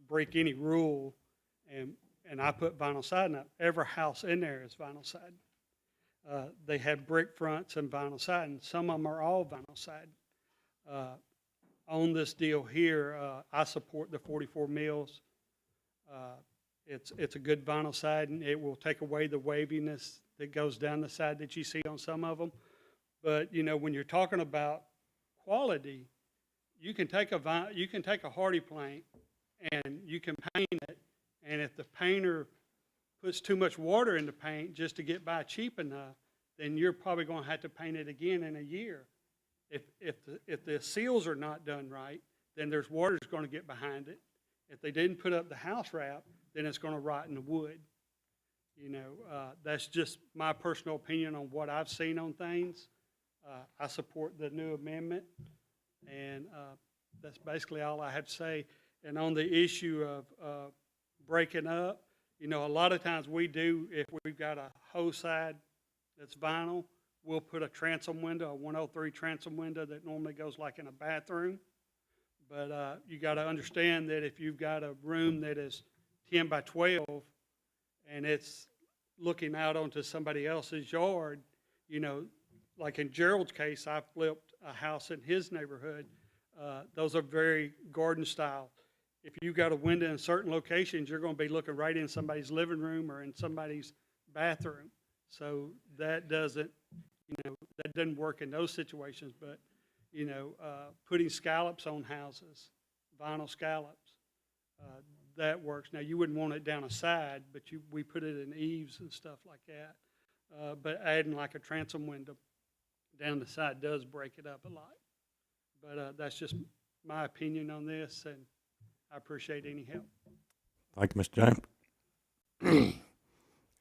break any rule, and I put vinyl siding up. Every house in there is vinyl siding. They had brick fronts and vinyl siding. Some of them are all vinyl siding. On this deal here, I support the 44 mils. It's a good vinyl siding. It will take away the waviness that goes down the side that you see on some of them. But you know, when you're talking about quality, you can take a hardy plank and you can paint it. And if the painter puts too much water in the paint just to get by cheap enough, then you're probably going to have to paint it again in a year. If the seals are not done right, then there's water that's going to get behind it. If they didn't put up the house wrap, then it's going to rot in the wood. You know, that's just my personal opinion on what I've seen on things. I support the new amendment, and that's basically all I have to say. And on the issue of breaking up, you know, a lot of times we do, if we've got a hose side that's vinyl, we'll put a transom window, a 103 transom window that normally goes like in a bathroom. But you got to understand that if you've got a room that is 10 by 12 and it's looking out onto somebody else's yard, you know, like in Gerald's case, I flipped a house in his neighborhood. Those are very garden style. If you've got a window in certain locations, you're going to be looking right in somebody's living room or in somebody's bathroom. So that doesn't work in those situations. But, you know, putting scallops on houses, vinyl scallops, that works. Now, you wouldn't want it down a side, but we put it in eaves and stuff like that. but adding like a transom window down the side does break it up a lot. But that's just my opinion on this, and I appreciate any help. Thank you, Mr. James.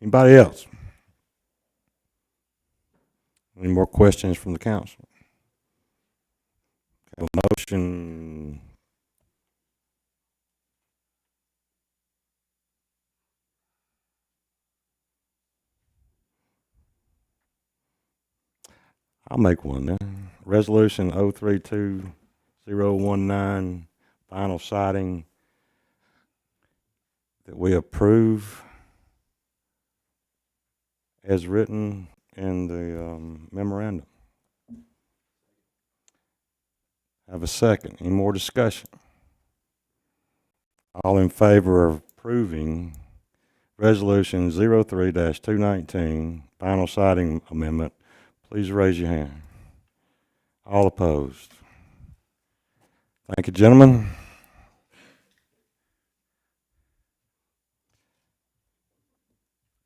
Anybody else? Any more questions from the council? Okay, motion. I'll make one then. Resolution 032-019, final siding that we approve as written in the memorandum. Have a second. Any more discussion? All in favor of approving Resolution 03-219, final siding amendment, please raise your hand. All opposed? Thank you, gentlemen.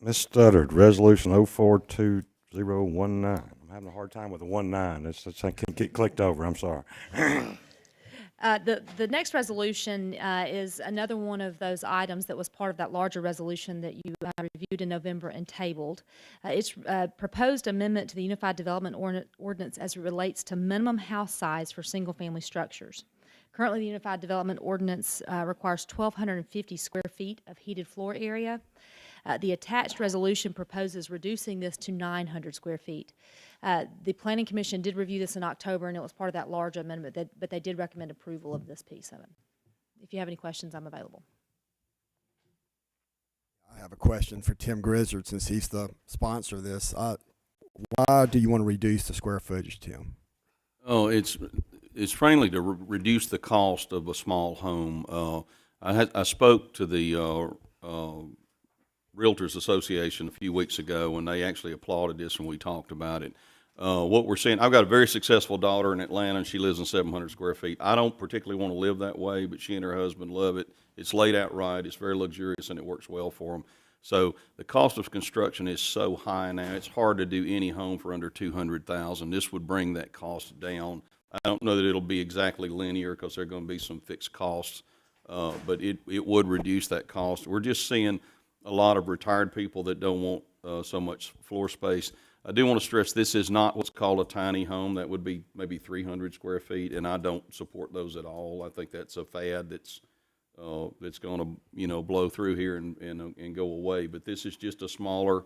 Ms. Studdard, Resolution 042019. I'm having a hard time with the 19. I can't get clicked over. I'm sorry. The next resolution is another one of those items that was part of that larger resolution that you reviewed in November and tabled. It's a proposed amendment to the Unified Development Ordinance as it relates to minimum house size for single-family structures. Currently, the Unified Development Ordinance requires 1,250 square feet of heated floor area. The attached resolution proposes reducing this to 900 square feet. The Planning Commission did review this in October, and it was part of that large amendment, but they did recommend approval of this piece of it. If you have any questions, I'm available. I have a question for Tim Grizzard, since he's the sponsor of this. Why do you want to reduce the square footage, Tim? Oh, it's frankly to reduce the cost of a small home. I spoke to the Realtors Association a few weeks ago, and they actually applauded this when we talked about it. What we're seeing, I've got a very successful daughter in Atlanta, and she lives in 700 square feet. I don't particularly want to live that way, but she and her husband love it. It's laid out right, it's very luxurious, and it works well for them. So the cost of construction is so high now, it's hard to do any home for under $200,000. This would bring that cost down. I don't know that it'll be exactly linear because there are going to be some fixed costs, but it would reduce that cost. We're just seeing a lot of retired people that don't want so much floor space. I do want to stress this is not what's called a tiny home. That would be maybe 300 square feet, and I don't support those at all. I think that's a fad that's going to blow through here and go away. But this is just a smaller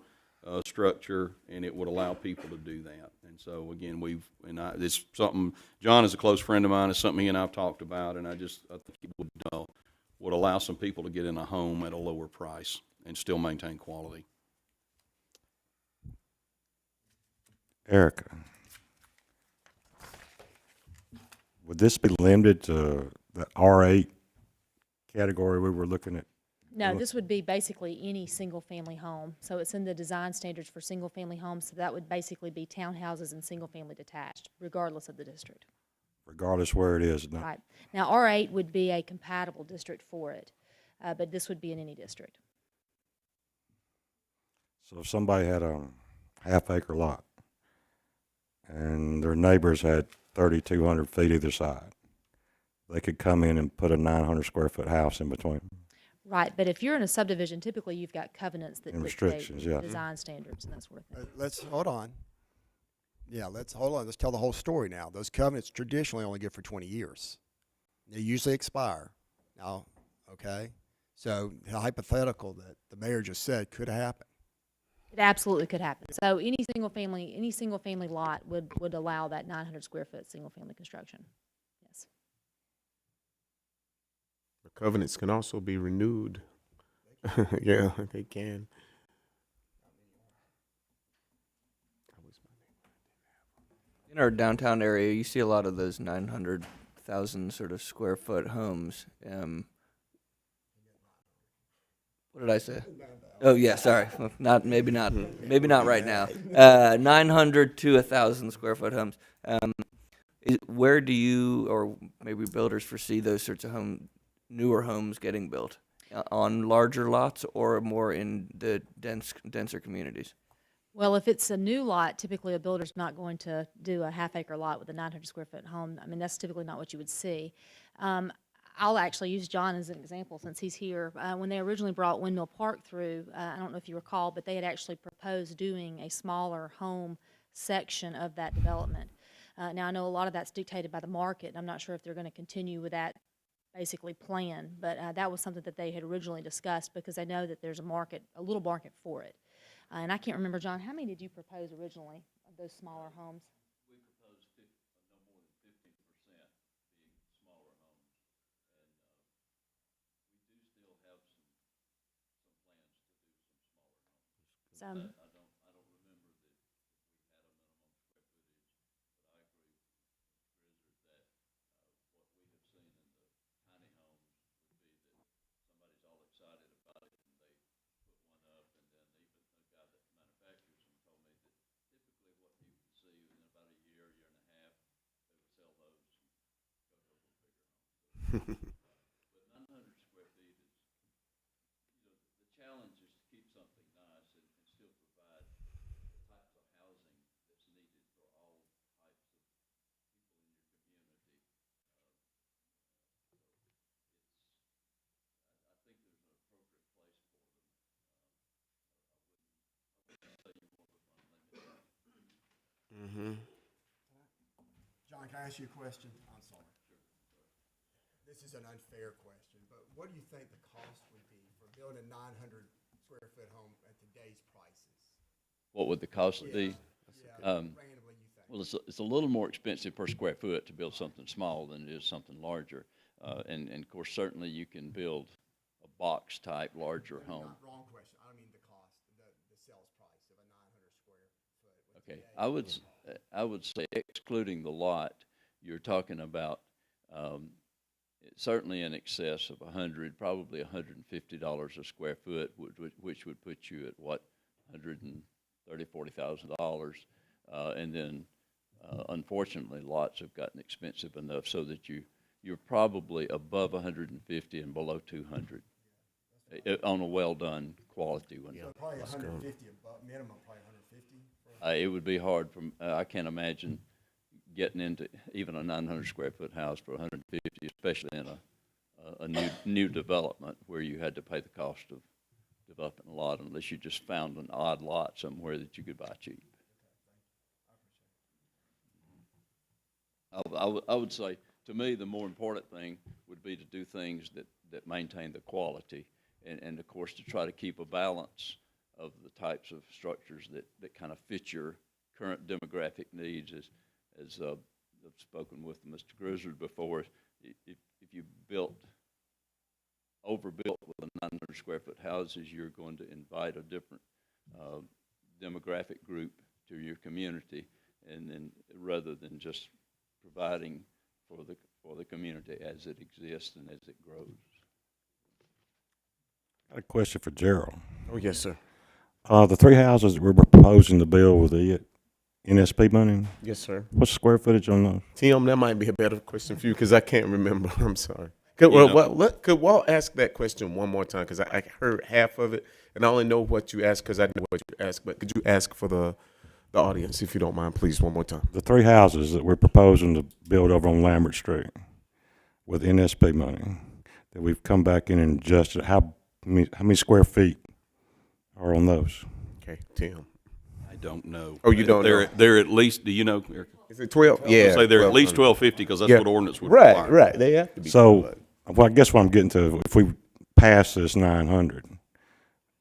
structure, and it would allow people to do that. And so again, it's something. John is a close friend of mine. It's something he and I've talked about, and I think it would allow some people to get in a home at a lower price and still maintain quality. Erica, would this be limited to the R8 category we were looking at? No, this would be basically any single-family home. So it's in the design standards for single-family homes, so that would basically be townhouses and single-family detached, regardless of the district. Regardless where it is. No. Right. Now, R8 would be a compatible district for it, but this would be in any district. So if somebody had a half-acre lot and their neighbors had 3,200 feet either side, they could come in and put a 900 square foot house in between. Right, but if you're in a subdivision, typically you've got covenants that And dictate restrictions, yeah. design standards and that sort of thing. Let's hold on. Yeah, let's hold on. Let's tell the whole story now. Those covenants traditionally only good for 20 years. They usually expire. Now, okay? So the hypothetical that the mayor just said could happen. It absolutely could happen. So any single family lot would allow that 900 square foot single family construction. Yes. The covenants can also be renewed. Yeah, they can. In our downtown area, you see a lot of those 900,000 sort of square foot homes. What did I say? Oh yeah, sorry. Maybe not right now. 900 to 1,000 square foot homes. Where do you, or maybe builders, foresee those sorts of newer homes getting built? On larger lots or more in the denser communities? Well, if it's a new lot, typically a builder's not going to do a half-acre lot with a 900 square foot home. I mean, that's typically not what you would see. I'll actually use John as an example since he's here. When they originally brought Windmill Park through, I don't know if you recall, but they had actually proposed doing a smaller home section of that development. Now, I know a lot of that's dictated by the market, and I'm not sure if they're going to continue with that basically plan, but that was something that they had originally discussed because they know that there's a market, a little market for it. And I can't remember, John, how many did you propose originally of those smaller homes? We proposed no more than 15% being smaller homes, and we do still have some plans to do some smaller homes. I don't remember that we had a minimum square footage, but I agree with Mr. Grizzard that what we have seen in the tiny homes would be that somebody's all excited about it and they put one up, and then even the guy that manufactures them told me that typically what he would see within about a year and a half, they would sell those and go to a little bigger home. But 900 square feet is, the challenge is to keep something nice and still provide the types of housing that's needed for all types of people in your community. I think there's an appropriate place for them. I wouldn't say you want to unlimited. John, can I ask you a question? I'm sorry. This is an unfair question, but what do you think the cost would be for building a 900 square foot home at today's prices? What would the cost be? Randomly, you think? Well, it's a little more expensive per square foot to build something small than it is something larger. And of course, certainly you can build a box type larger home. Wrong question. I don't mean the cost, the sales price of a 900 square foot. Okay, I would say excluding the lot, you're talking about certainly in excess of probably $150 a square foot, which would put you at what, $130,000-$140,000, and then unfortunately lots have gotten expensive enough so that you're probably above 150 and below 200 on a well done quality one. So probably 150 above, minimum probably 150. It would be hard I can't imagine getting into even a 900 square foot house for 150, especially in a new development where you had to pay the cost of developing a lot, unless you just found an odd lot somewhere that you could buy cheap. I would say, to me, the more important thing would be to do things that maintain the quality, and of course to try to keep a balance of the types of structures that kind of fit your current demographic needs. As I've spoken with Mr. Grizzard before, if you overbuilt with a 900 square foot houses, you're going to invite a different demographic group to your community, and then rather than just providing for the community as it exists and as it grows. Got a question for Gerald. Oh, yes, sir. The three houses that we're proposing to build with the NSP money? Yes, sir. What's the square footage on those? Tim, that might be a better question for you because I can't remember. I'm sorry. Could Walt ask that question one more time? Because I heard half of it, and I only know what you asked because I know what you asked. But could you ask for the audience, if you don't mind, please, one more time? The three houses that we're proposing to build over on Lambert Street with NSP money that we've come back in and adjusted, how many square feet are on those? Okay, Tim. I don't know. Oh, you don't know? They're at least, do you know, Eric? Is it 12? I would say they're at least 1250 because that's what ordinance would require. Right, they have to be. So, well, I guess what I'm getting to, if we pass this 900,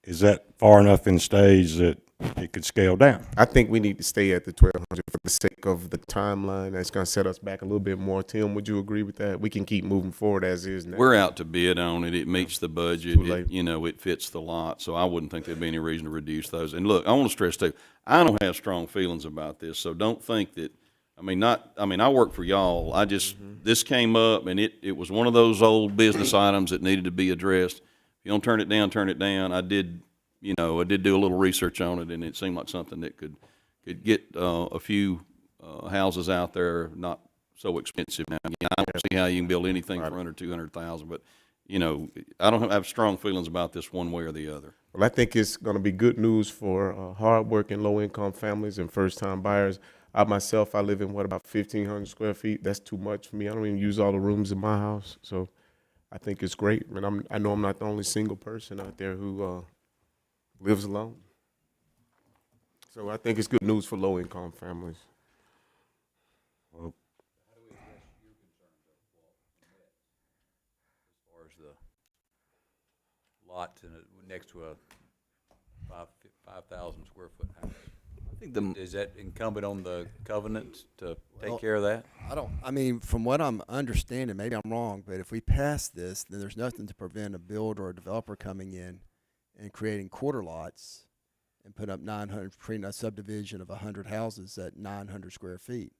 is that far enough in stage that it could scale down? I think we need to stay at the 1200 for the sake of the timeline. That's going to set us back a little bit more. Tim, would you agree with that? We can keep moving forward as is now. We're out to bid on it. It meets the budget. It fits the lot. So I wouldn't think there'd be any reason to reduce those. And look, I want to stress too, I don't have strong feelings about this. So don't think that, I work for y'all. This came up and it was one of those old business items that needed to be addressed. If you don't turn it down, turn it down. I did do a little research on it, and it seemed like something that could get a few houses out there not so expensive. Now, again, I don't see how you can build anything for under $200,000, but you know, I don't have strong feelings about this one way or the other. Well, I think it's going to be good news for hardworking, low-income families and first-time buyers. I myself, I live in about 1,500 square feet. That's too much for me. I don't even use all the rooms in my house, so I think it's great. And I know I'm not the only single person out there who lives alone. So I think it's good news for low-income families. Well, How do we address your concerns of, as far as the lot next to a 5,000 square foot house? I think Is that incumbent on the covenant to Well, take care of that? I mean, from what I'm understanding, maybe I'm wrong, but if we pass this, then there's nothing to prevent a builder or a developer coming in and creating quarter lots and putting up 900, creating a subdivision of 100 houses at 900 square feet.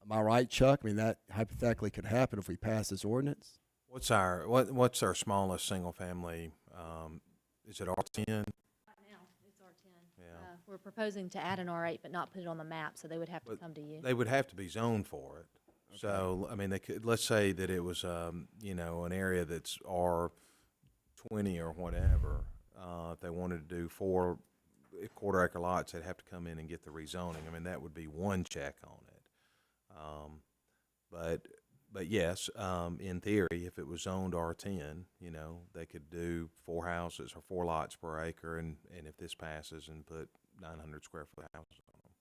Am I right, Chuck? I mean, that hypothetically could happen if we pass this ordinance. What's our smallest single family? Is it R10? Right now, it's R10. Yeah. We're proposing to add an R8, but not put it on the map, so they would have to come to you. They would have to be zoned for it. Okay. So, I mean, they could, let's say that it was, you know, an area that's R20 or whatever. If they wanted to do 4 quarter-acre lots, they'd have to come in and get the rezoning. I mean, that would be one check on it. But yes, in theory, if it was zoned R10, you know, they could do 4 houses or 4 lots per acre, and if this passes, and put 900 square foot houses on them.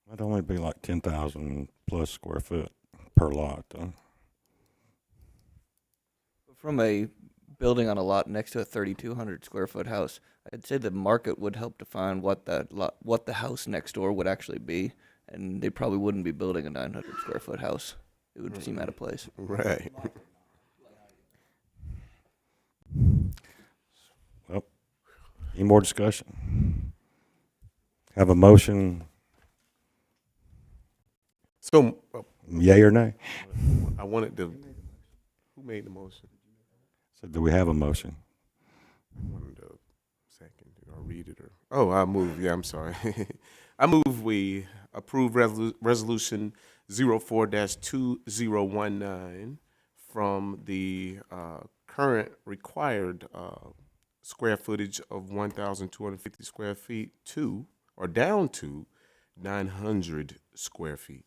That'd only be like 10,000 plus square foot per lot, though. From a building on a lot next to a 3,200 square foot house, I'd say the market would help define what what the house next door would actually be, and they probably wouldn't be building a 900 square foot house. It would seem out of place. Right. Well, any more discussion? Have a motion, So, yay or nay? I wanted to. Who made the motion? So do we have a motion? I wanted to second it or read it or. Oh, I move. Yeah, I'm sorry. I move we approve resolution 04-2019 from the current required square footage of 1,250 square feet to, or down to, 900 square feet.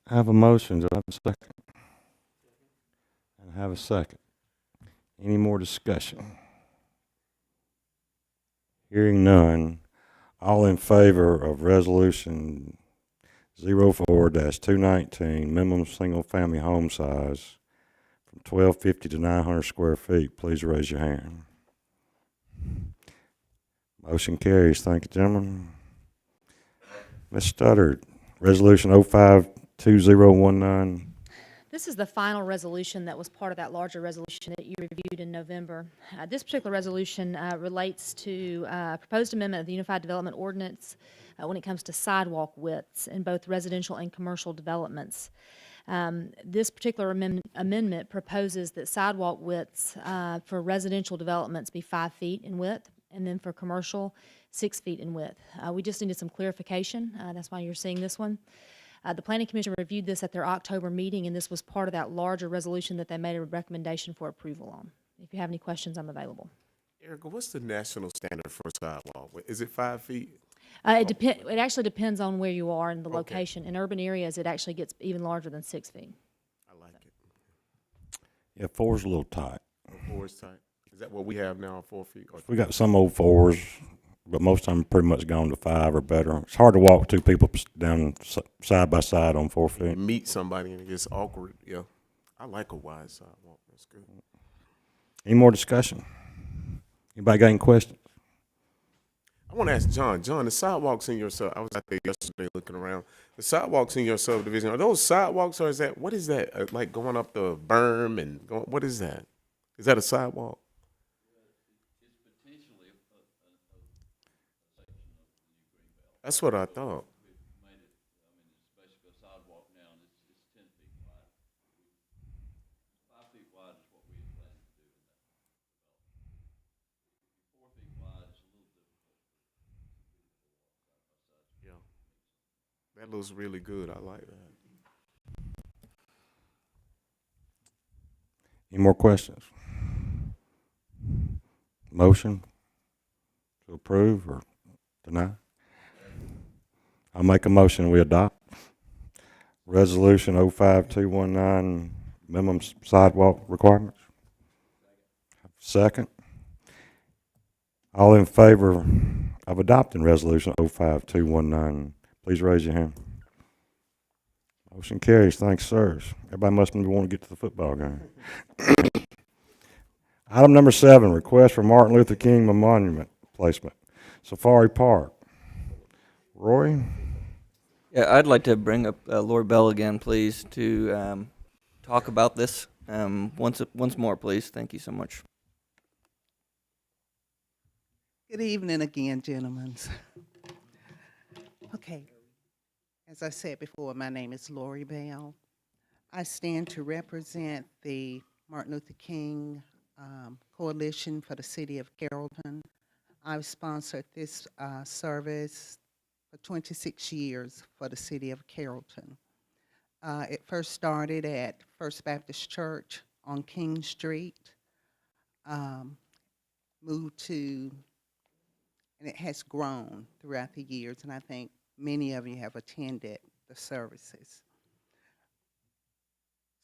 I have a motion, do I have a second? I have a second. Any more discussion? Hearing none, all in favor of resolution 04-219, minimum single-family home size from 1,250 to 900 square feet, please raise your hand. Motion carries. Thank you, gentlemen. Ms. Studdard, resolution 05-2019. This is the final resolution that was part of that larger resolution that you reviewed in November. This particular resolution relates to a proposed amendment of the Unified Development Ordinance when it comes to sidewalk widths in both residential and commercial developments. This particular amendment proposes that sidewalk widths for residential developments be 5 feet in width, and then for commercial, 6 feet in width. We just needed some clarification. That's why you're seeing this one. The Planning Commission reviewed this at their October meeting, and this was part of that larger resolution that they made a recommendation for approval on. If you have any questions, I'm available. Erica, what's the national standard for a sidewalk? Is it 5 feet? It actually depends on where you are in the Okay. location. In urban areas, it actually gets even larger than 6 feet. I like it. Yeah, 4's a little tight. 4 is tight. Is that what we have now, 4 feet? Or We got some old 4's, but most of them pretty much gone to 5 or better. It's hard to walk 2 people down side by side on 4 feet. meet somebody and it gets awkward. Yeah, I like a wide sidewalk. That's good. Any more discussion? Anybody got any questions? I want to ask John. John, the sidewalks in your I was out there yesterday looking around. The sidewalks in your subdivision, are those sidewalks or is that, what is that? Like going up the berm and going, what is that? Is that a sidewalk? That's what I thought. That looks really good. I like that. Any more questions? Motion to approve or deny? I'll make a motion, we adopt Resolution 05219, minimum sidewalk requirements. Second. All in favor of adopting Resolution 05219, please raise your hand. Motion carries. Thanks, sirs. Everybody must want to get to the football game. Item number 7, request for Martin Luther King monument placement. Safari Park. Roy? Yeah, I'd like to bring up Lord Bell again, please, to talk about this once more, please. Thank you so much. Good evening again, gentlemen. Okay, as I said before, my name is Lori Bell. I stand to represent the Martin Luther King Coalition for the City of Carrollton. I've sponsored this service for 26 years for the City of Carrollton. It first started at First Baptist Church on King Street, moved to, and it has grown throughout the years, and I think many of you have attended the services.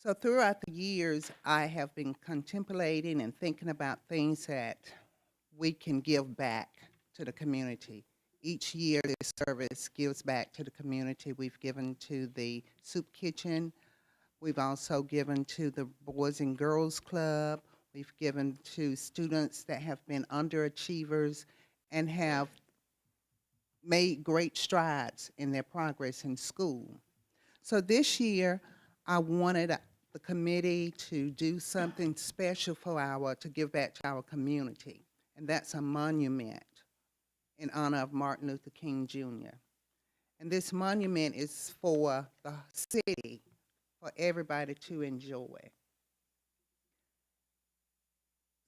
So throughout the years, I have been contemplating and thinking about things that we can give back to the community. Each year, this service gives back to the community. We've given to the soup kitchen. We've also given to the Boys and Girls Club. We've given to students that have been underachievers and have made great strides in their progress in school. So this year, I wanted the committee to do something special to give back to our community, and that's a monument in honor of Martin Luther King Jr. And this monument is for the city, for everybody to enjoy.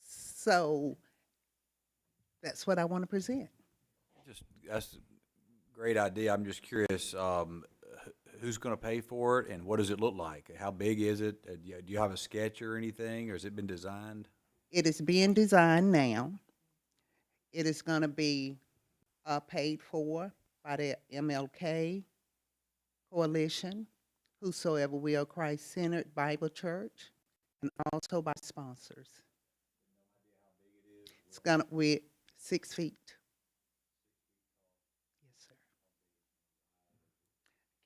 So that's what I want to present. That's a great idea. I'm just curious, who's going to pay for it, and what does it look like? How big is it? Do you have a sketch or anything, or has it been designed? It is being designed now. It is going to be paid for by the MLK Coalition, Whosoever Will Christ-Centered Bible Church, and also by sponsors. It's going to be 6 feet. Yes, sir.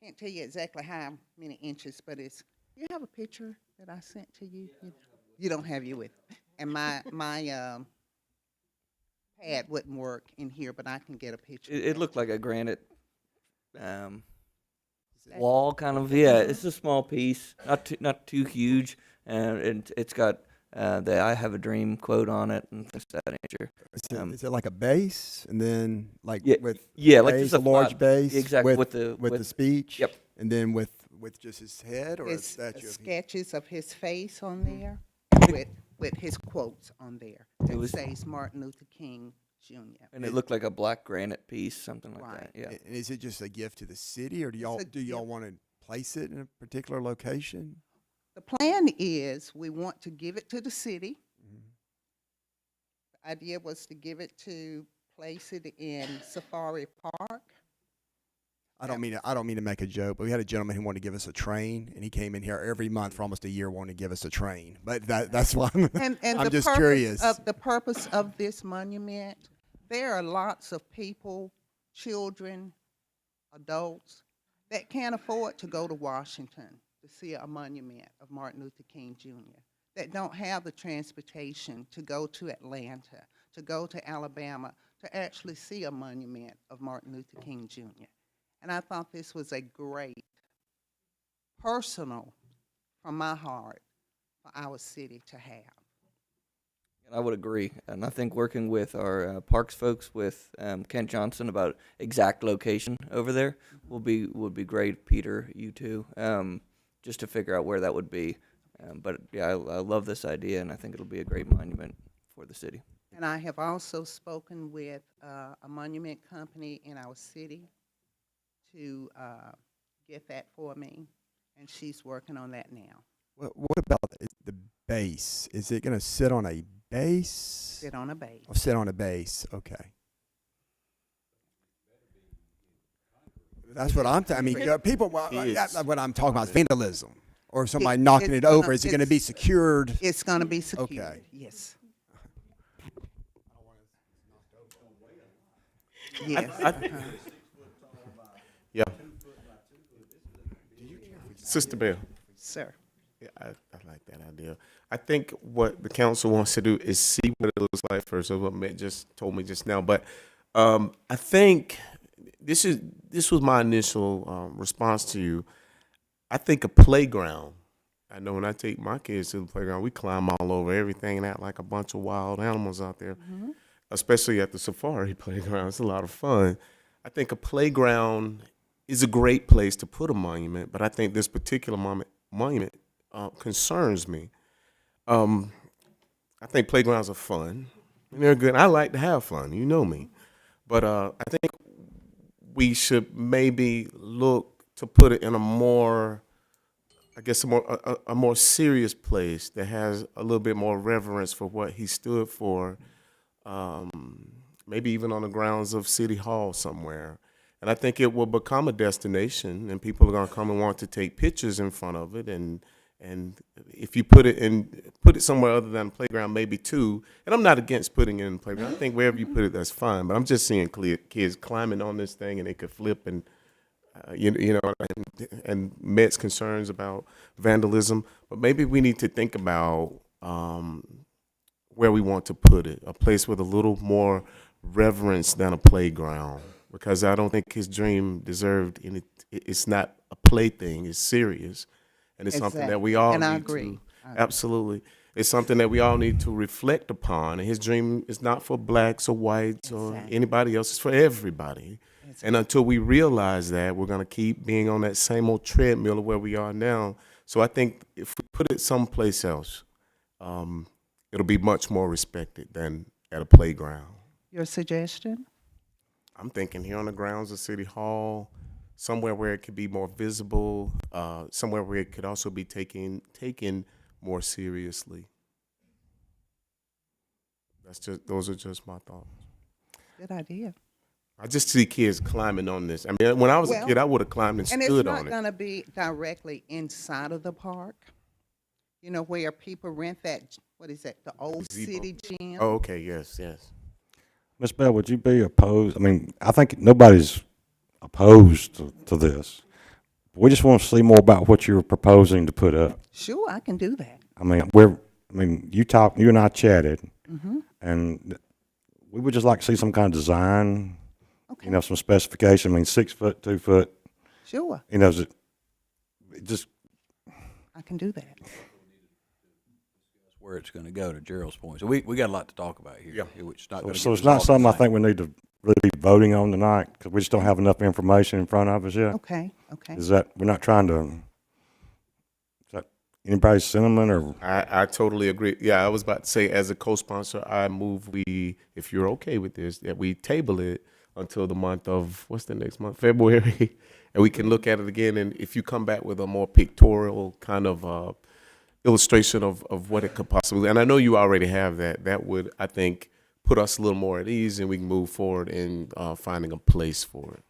Can't tell you exactly how many inches, but it's. You have a picture that I sent to you. You don't have you with, and my pad wouldn't work in here, but I can get a picture. It looked like a granite wall, kind of. Yeah, it's a small piece, not too huge, and it's got the "I Have a Dream" quote on it and things of that nature. Is it like a base, and then like Yeah, with yeah, like base, just a large flat- base, exactly, with with the speech, Yep. and then with just his head or a His statue of him? sketches of his face on there, with his quotes on there. It says Martin Luther King Jr. And it looked like a black granite piece, something like Right. that. Yeah. And is it just a gift to the city, or do y'all want to place it in a particular location? The plan is we want to give it to the city. The idea was to place it in Safari Park. I don't mean to make a joke, but we had a gentleman who wanted to give us a train, and he came in here every month for almost a year wanting to give us a train. But that's why And I'm the just purpose curious. The purpose of this monument, there are lots of people, children, adults, that can't afford to go to Washington to see a monument of Martin Luther King Jr., that don't have the transportation to go to Atlanta, to go to Alabama, to actually see a monument of Martin Luther King Jr. And I thought this was a great, personal, from my heart, for our city to have. And I would agree. And I think working with our parks folks, with Kent Johnson about exact location over there would be great. Peter, you too, just to figure out where that would be. But yeah, I love this idea, and I think it'll be a great monument for the city. And I have also spoken with a monument company in our city to get that for me, and she's working on that now. What about base. Is it going to sit on a base? Sit on a base. Or sit on a base. Okay. That's what I mean, people, that's what I'm talking about is vandalism or somebody knocking it over. Is it going to be secured? It's going to be secured. Okay. Yes. I- Yes. I- Yeah. Sister Bell. Sir. Yeah, I like that idea. I think what the council wants to do is see what it looks like first of what Matt just told me just now. But I think this was my initial response to you. I think a playground. I know when I take my kids to the playground, we climb all over everything and act like a bunch of wild animals out there, especially at the safari playground. It's a lot of fun. I think a playground is a great place to put a monument, but I think this particular monument concerns me. I think playgrounds are fun. And they're good. I like to have fun. You know me. But I think we should maybe look to put it in a more, I guess, a more serious place that has a little bit more reverence for what he stood for, maybe even on the grounds of City Hall somewhere. And I think it will become a destination, and people are going to come and want to take pictures in front of it. And if you put it somewhere other than playground, maybe too. And I'm not against putting it in the playground. I think wherever you put it, that's fine. But I'm just seeing kids climbing on this thing, and they could flip and and Met's concerns about vandalism. But maybe we need to think about where we want to put it, a place with a little more reverence than a playground. Because I don't think his dream deserved any. It's not a plaything. It's serious, and it's something that we all and need I agree. to. Absolutely, it's something that we all need to reflect upon. And his dream is not for blacks or whites or anybody else. It's for everybody. And until we realize that, we're going to keep being on that same old treadmill of where we are now. So I think if we put it someplace else, it'll be much more respected than at a playground. Your suggestion? I'm thinking here on the grounds of City Hall, somewhere where it could be more visible, somewhere where it could also be taken more seriously. Those are just my thoughts. Good idea. I just see kids climbing on this. I mean, when I was a kid, I would have climbed and stood on it. And it's not going to be directly inside of the park. You know, where people rent that, what is that, the old city gym? Oh, okay, yes. Ms. Bell, would you be opposed? I mean, I think nobody's opposed to this. We just want to see more about what you're proposing to put up. Sure, I can do that. I mean, you and I chatted, and we would just like to see some kind of design, some specification. I mean, 6 foot, 2 foot. Sure. I can do that. Where it's going to go, to Gerald's point. So we got a lot to talk about here. Yeah. So it's not something I think we need to really be voting on tonight because we just don't have enough information in front of us yet. Okay. We're not trying to, is that anybody's sentiment or? I totally agree. Yeah, I was about to say, as a co-sponsor, I move if you're okay with this, that we table it until the month of, what's the next month? February. And we can look at it again. And if you come back with a more pictorial kind of illustration of what it could possibly, and I know you already have that would, I think, put us a little more at ease, and we can move forward in finding a place for it.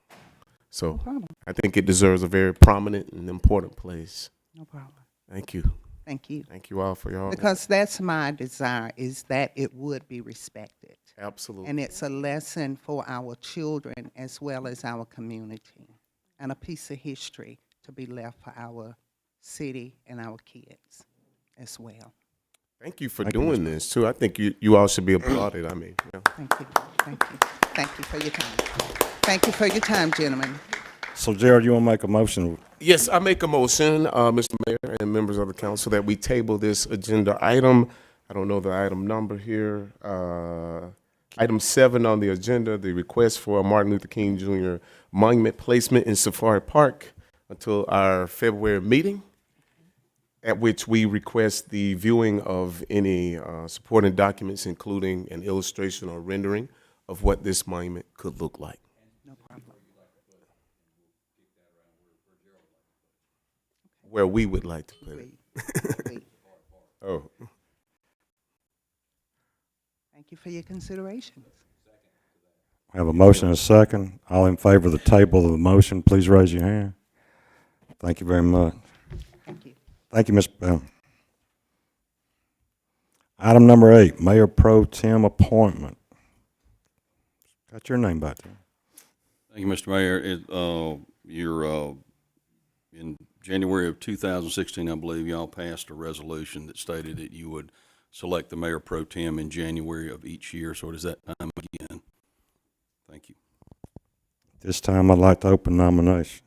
So No problem. I think it deserves a very prominent and important place. No problem. Thank you. Thank you. Thank you all for your. Because that's my desire, is that it would be respected. Absolutely. And it's a lesson for our children as well as our community, and a piece of history to be left for our city and our kids as well. Thank you for doing this too. I think you all should be applauded. I mean, yeah. Thank you. Thank you for your time. Thank you for your time, gentlemen. So, Gerald, you want to make a motion? Yes, I make a motion, Mr. Mayor and members of the council, that we table this agenda item. I don't know the item number here. Item 7 on the agenda, the request for a Martin Luther King Jr. monument placement in Safari Park until our February meeting, at which we request the viewing of any supporting documents, including an illustration or rendering of what this monument could look like. No problem. Where we would like to put it. Oh, Thank you for your consideration. We have a motion and a second. All in favor of the table of the motion, please raise your hand. Thank you very much. Thank you. Thank you, Ms. Bell. Item number 8, Mayor Pro Tem appointment. Got your name back there. Thank you, Mr. Mayor. In January of 2016, I believe y'all passed a resolution that stated that you would select the mayor pro tem in January of each year. So it is that time again. Thank you. This time I'd like to open nominations.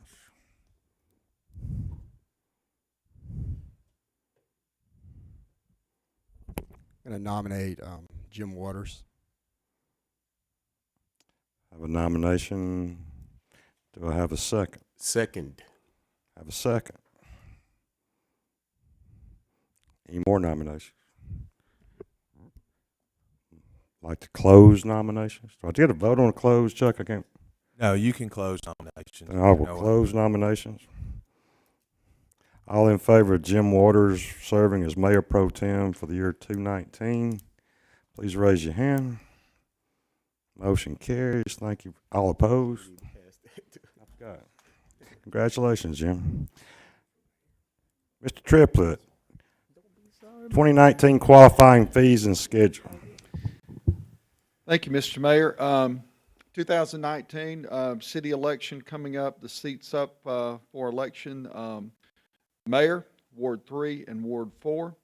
I'm going to nominate Jim Waters. I have a nomination. Do I have a second? Second. I have a second. Any more nominations? Like to close nominations? Do I get a vote on a close, Chuck? I can't. No, you can close nominations. Then I will close nominations. All in favor of Jim Waters serving as Mayor Pro Tem for the year 2019, please raise your hand. Motion carries. Thank you. All opposed? I forgot. Congratulations, Jim. Mr. Triplett, 2019 qualifying fees and schedule. Thank you, Mr. Mayor. 2019 city election coming up. The seats up for election. Mayor, Ward 3 and Ward 4.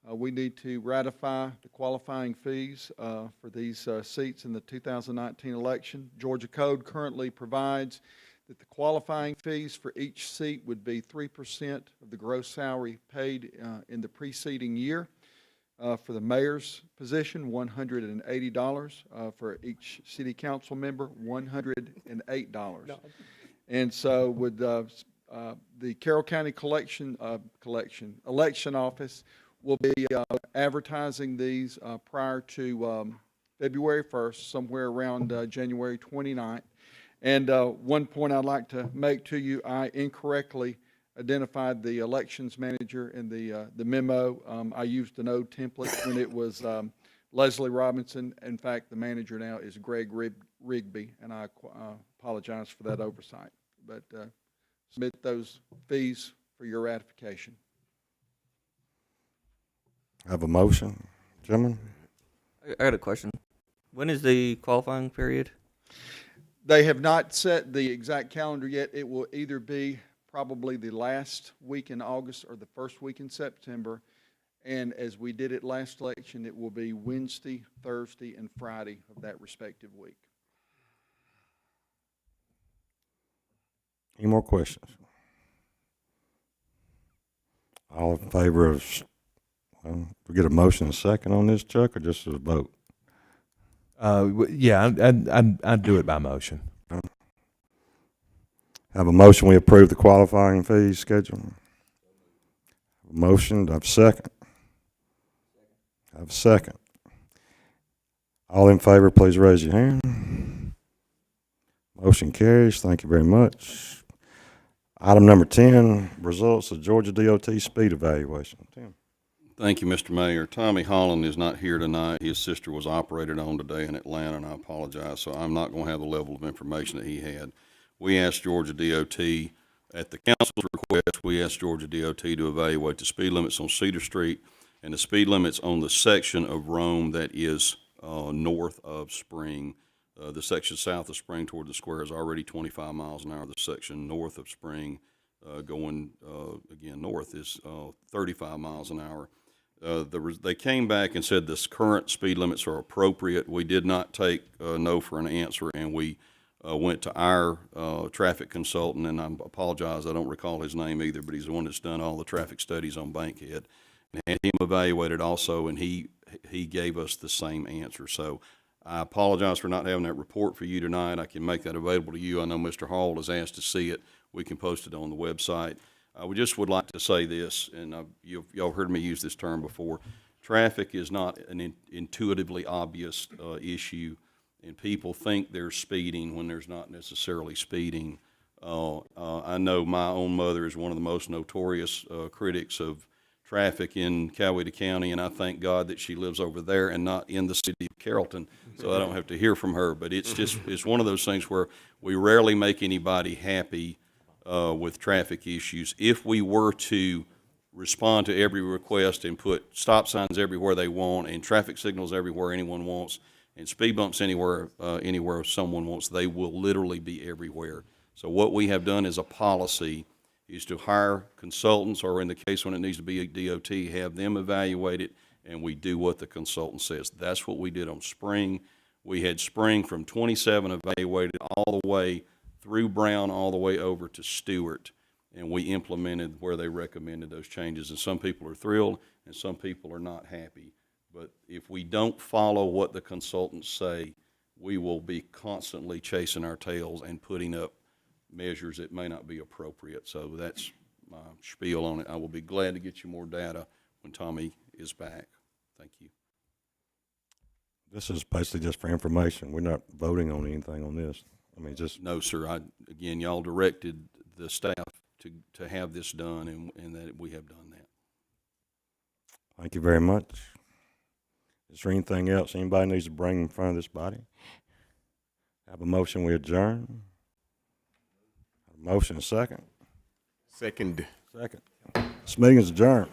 We need to ratify the qualifying fees for these seats in the 2019 election. Georgia Code currently provides that the qualifying fees for each seat would be 3% of the gross salary paid in the preceding year. For the mayor's position, $180. For each city council member, $108. And so with the Carroll County Election Office will be advertising these prior to February 1st, somewhere around January 29th. And one point I'd like to make to you, I incorrectly identified the elections manager in the memo. I used an old template when it was Leslie Robinson. In fact, the manager now is Greg Rigby, and I apologize for that oversight. But submit those fees for your ratification. I have a motion. Gentlemen? I got a question. When is the qualifying period? They have not set the exact calendar yet. It will either be probably the last week in August or the first week in September. And as we did it last election, it will be Wednesday, Thursday, and Friday of that respective week. Any more questions? All in favor of, well, we get a motion and a second on this, Chuck, or just a vote? Yeah, I'd do it by motion. Have a motion, we approve the qualifying fees schedule. Motion, I have a second. I have a second. All in favor, please raise your hand. Motion carries. Thank you very much. Item number 10, results of Georgia DOT speed evaluation. Tim. Thank you, Mr. Mayor. Tommy Holland is not here tonight. His sister was operated on today in Atlanta, and I apologize. So I'm not going to have the level of information that he had. We asked Georgia DOT, at the council's request, we asked Georgia DOT to evaluate the speed limits on Cedar Street and the speed limits on the section of Rome that is north of Spring. The section south of Spring toward the square is already 25 miles an hour. The section north of Spring going, again, north is 35 miles an hour. They came back and said this current speed limits are appropriate. We did not take no for an answer, and we went to our traffic consultant, and I apologize, I don't recall his name either, but he's the one that's done all the traffic studies on Bankhead, and had him evaluated also, and he gave us the same answer. So I apologize for not having that report for you tonight. I can make that available to you. I know Mr. Hall has asked to see it. We can post it on the website. We just would like to say this, and y'all heard me use this term before. Traffic is not an intuitively obvious issue, and people think they're speeding when there's not necessarily speeding. I know my own mother is one of the most notorious critics of traffic in Coweta County, and I thank God that she lives over there and not in the city of Carrollton, so I don't have to hear from her. But it's just, it's one of those things where we rarely make anybody happy with traffic issues. If we were to respond to every request and put stop signs everywhere they want and traffic signals everywhere anyone wants and speed bumps anywhere someone wants, they will literally be everywhere. So what we have done as a policy is to hire consultants, or in the case when it needs to be a DOT, have them evaluate it, and we do what the consultant says. That's what we did on Spring. We had Spring from 27 evaluated all the way through Brown, all the way over to Stewart, and we implemented where they recommended those changes. And some people are thrilled, and some people are not happy. But if we don't follow what the consultants say, we will be constantly chasing our tails and putting up measures that may not be appropriate. So that's my spiel on it. I will be glad to get you more data when Tommy is back. Thank you. This is basically just for information. We're not voting on anything on this. I mean, just. No, sir. Again, y'all directed the staff to have this done, and that we have done that. Thank you very much. Is there anything else anybody needs to bring in front of this body? Have a motion, we adjourn. Motion second. Second. Second. This meeting is adjourned.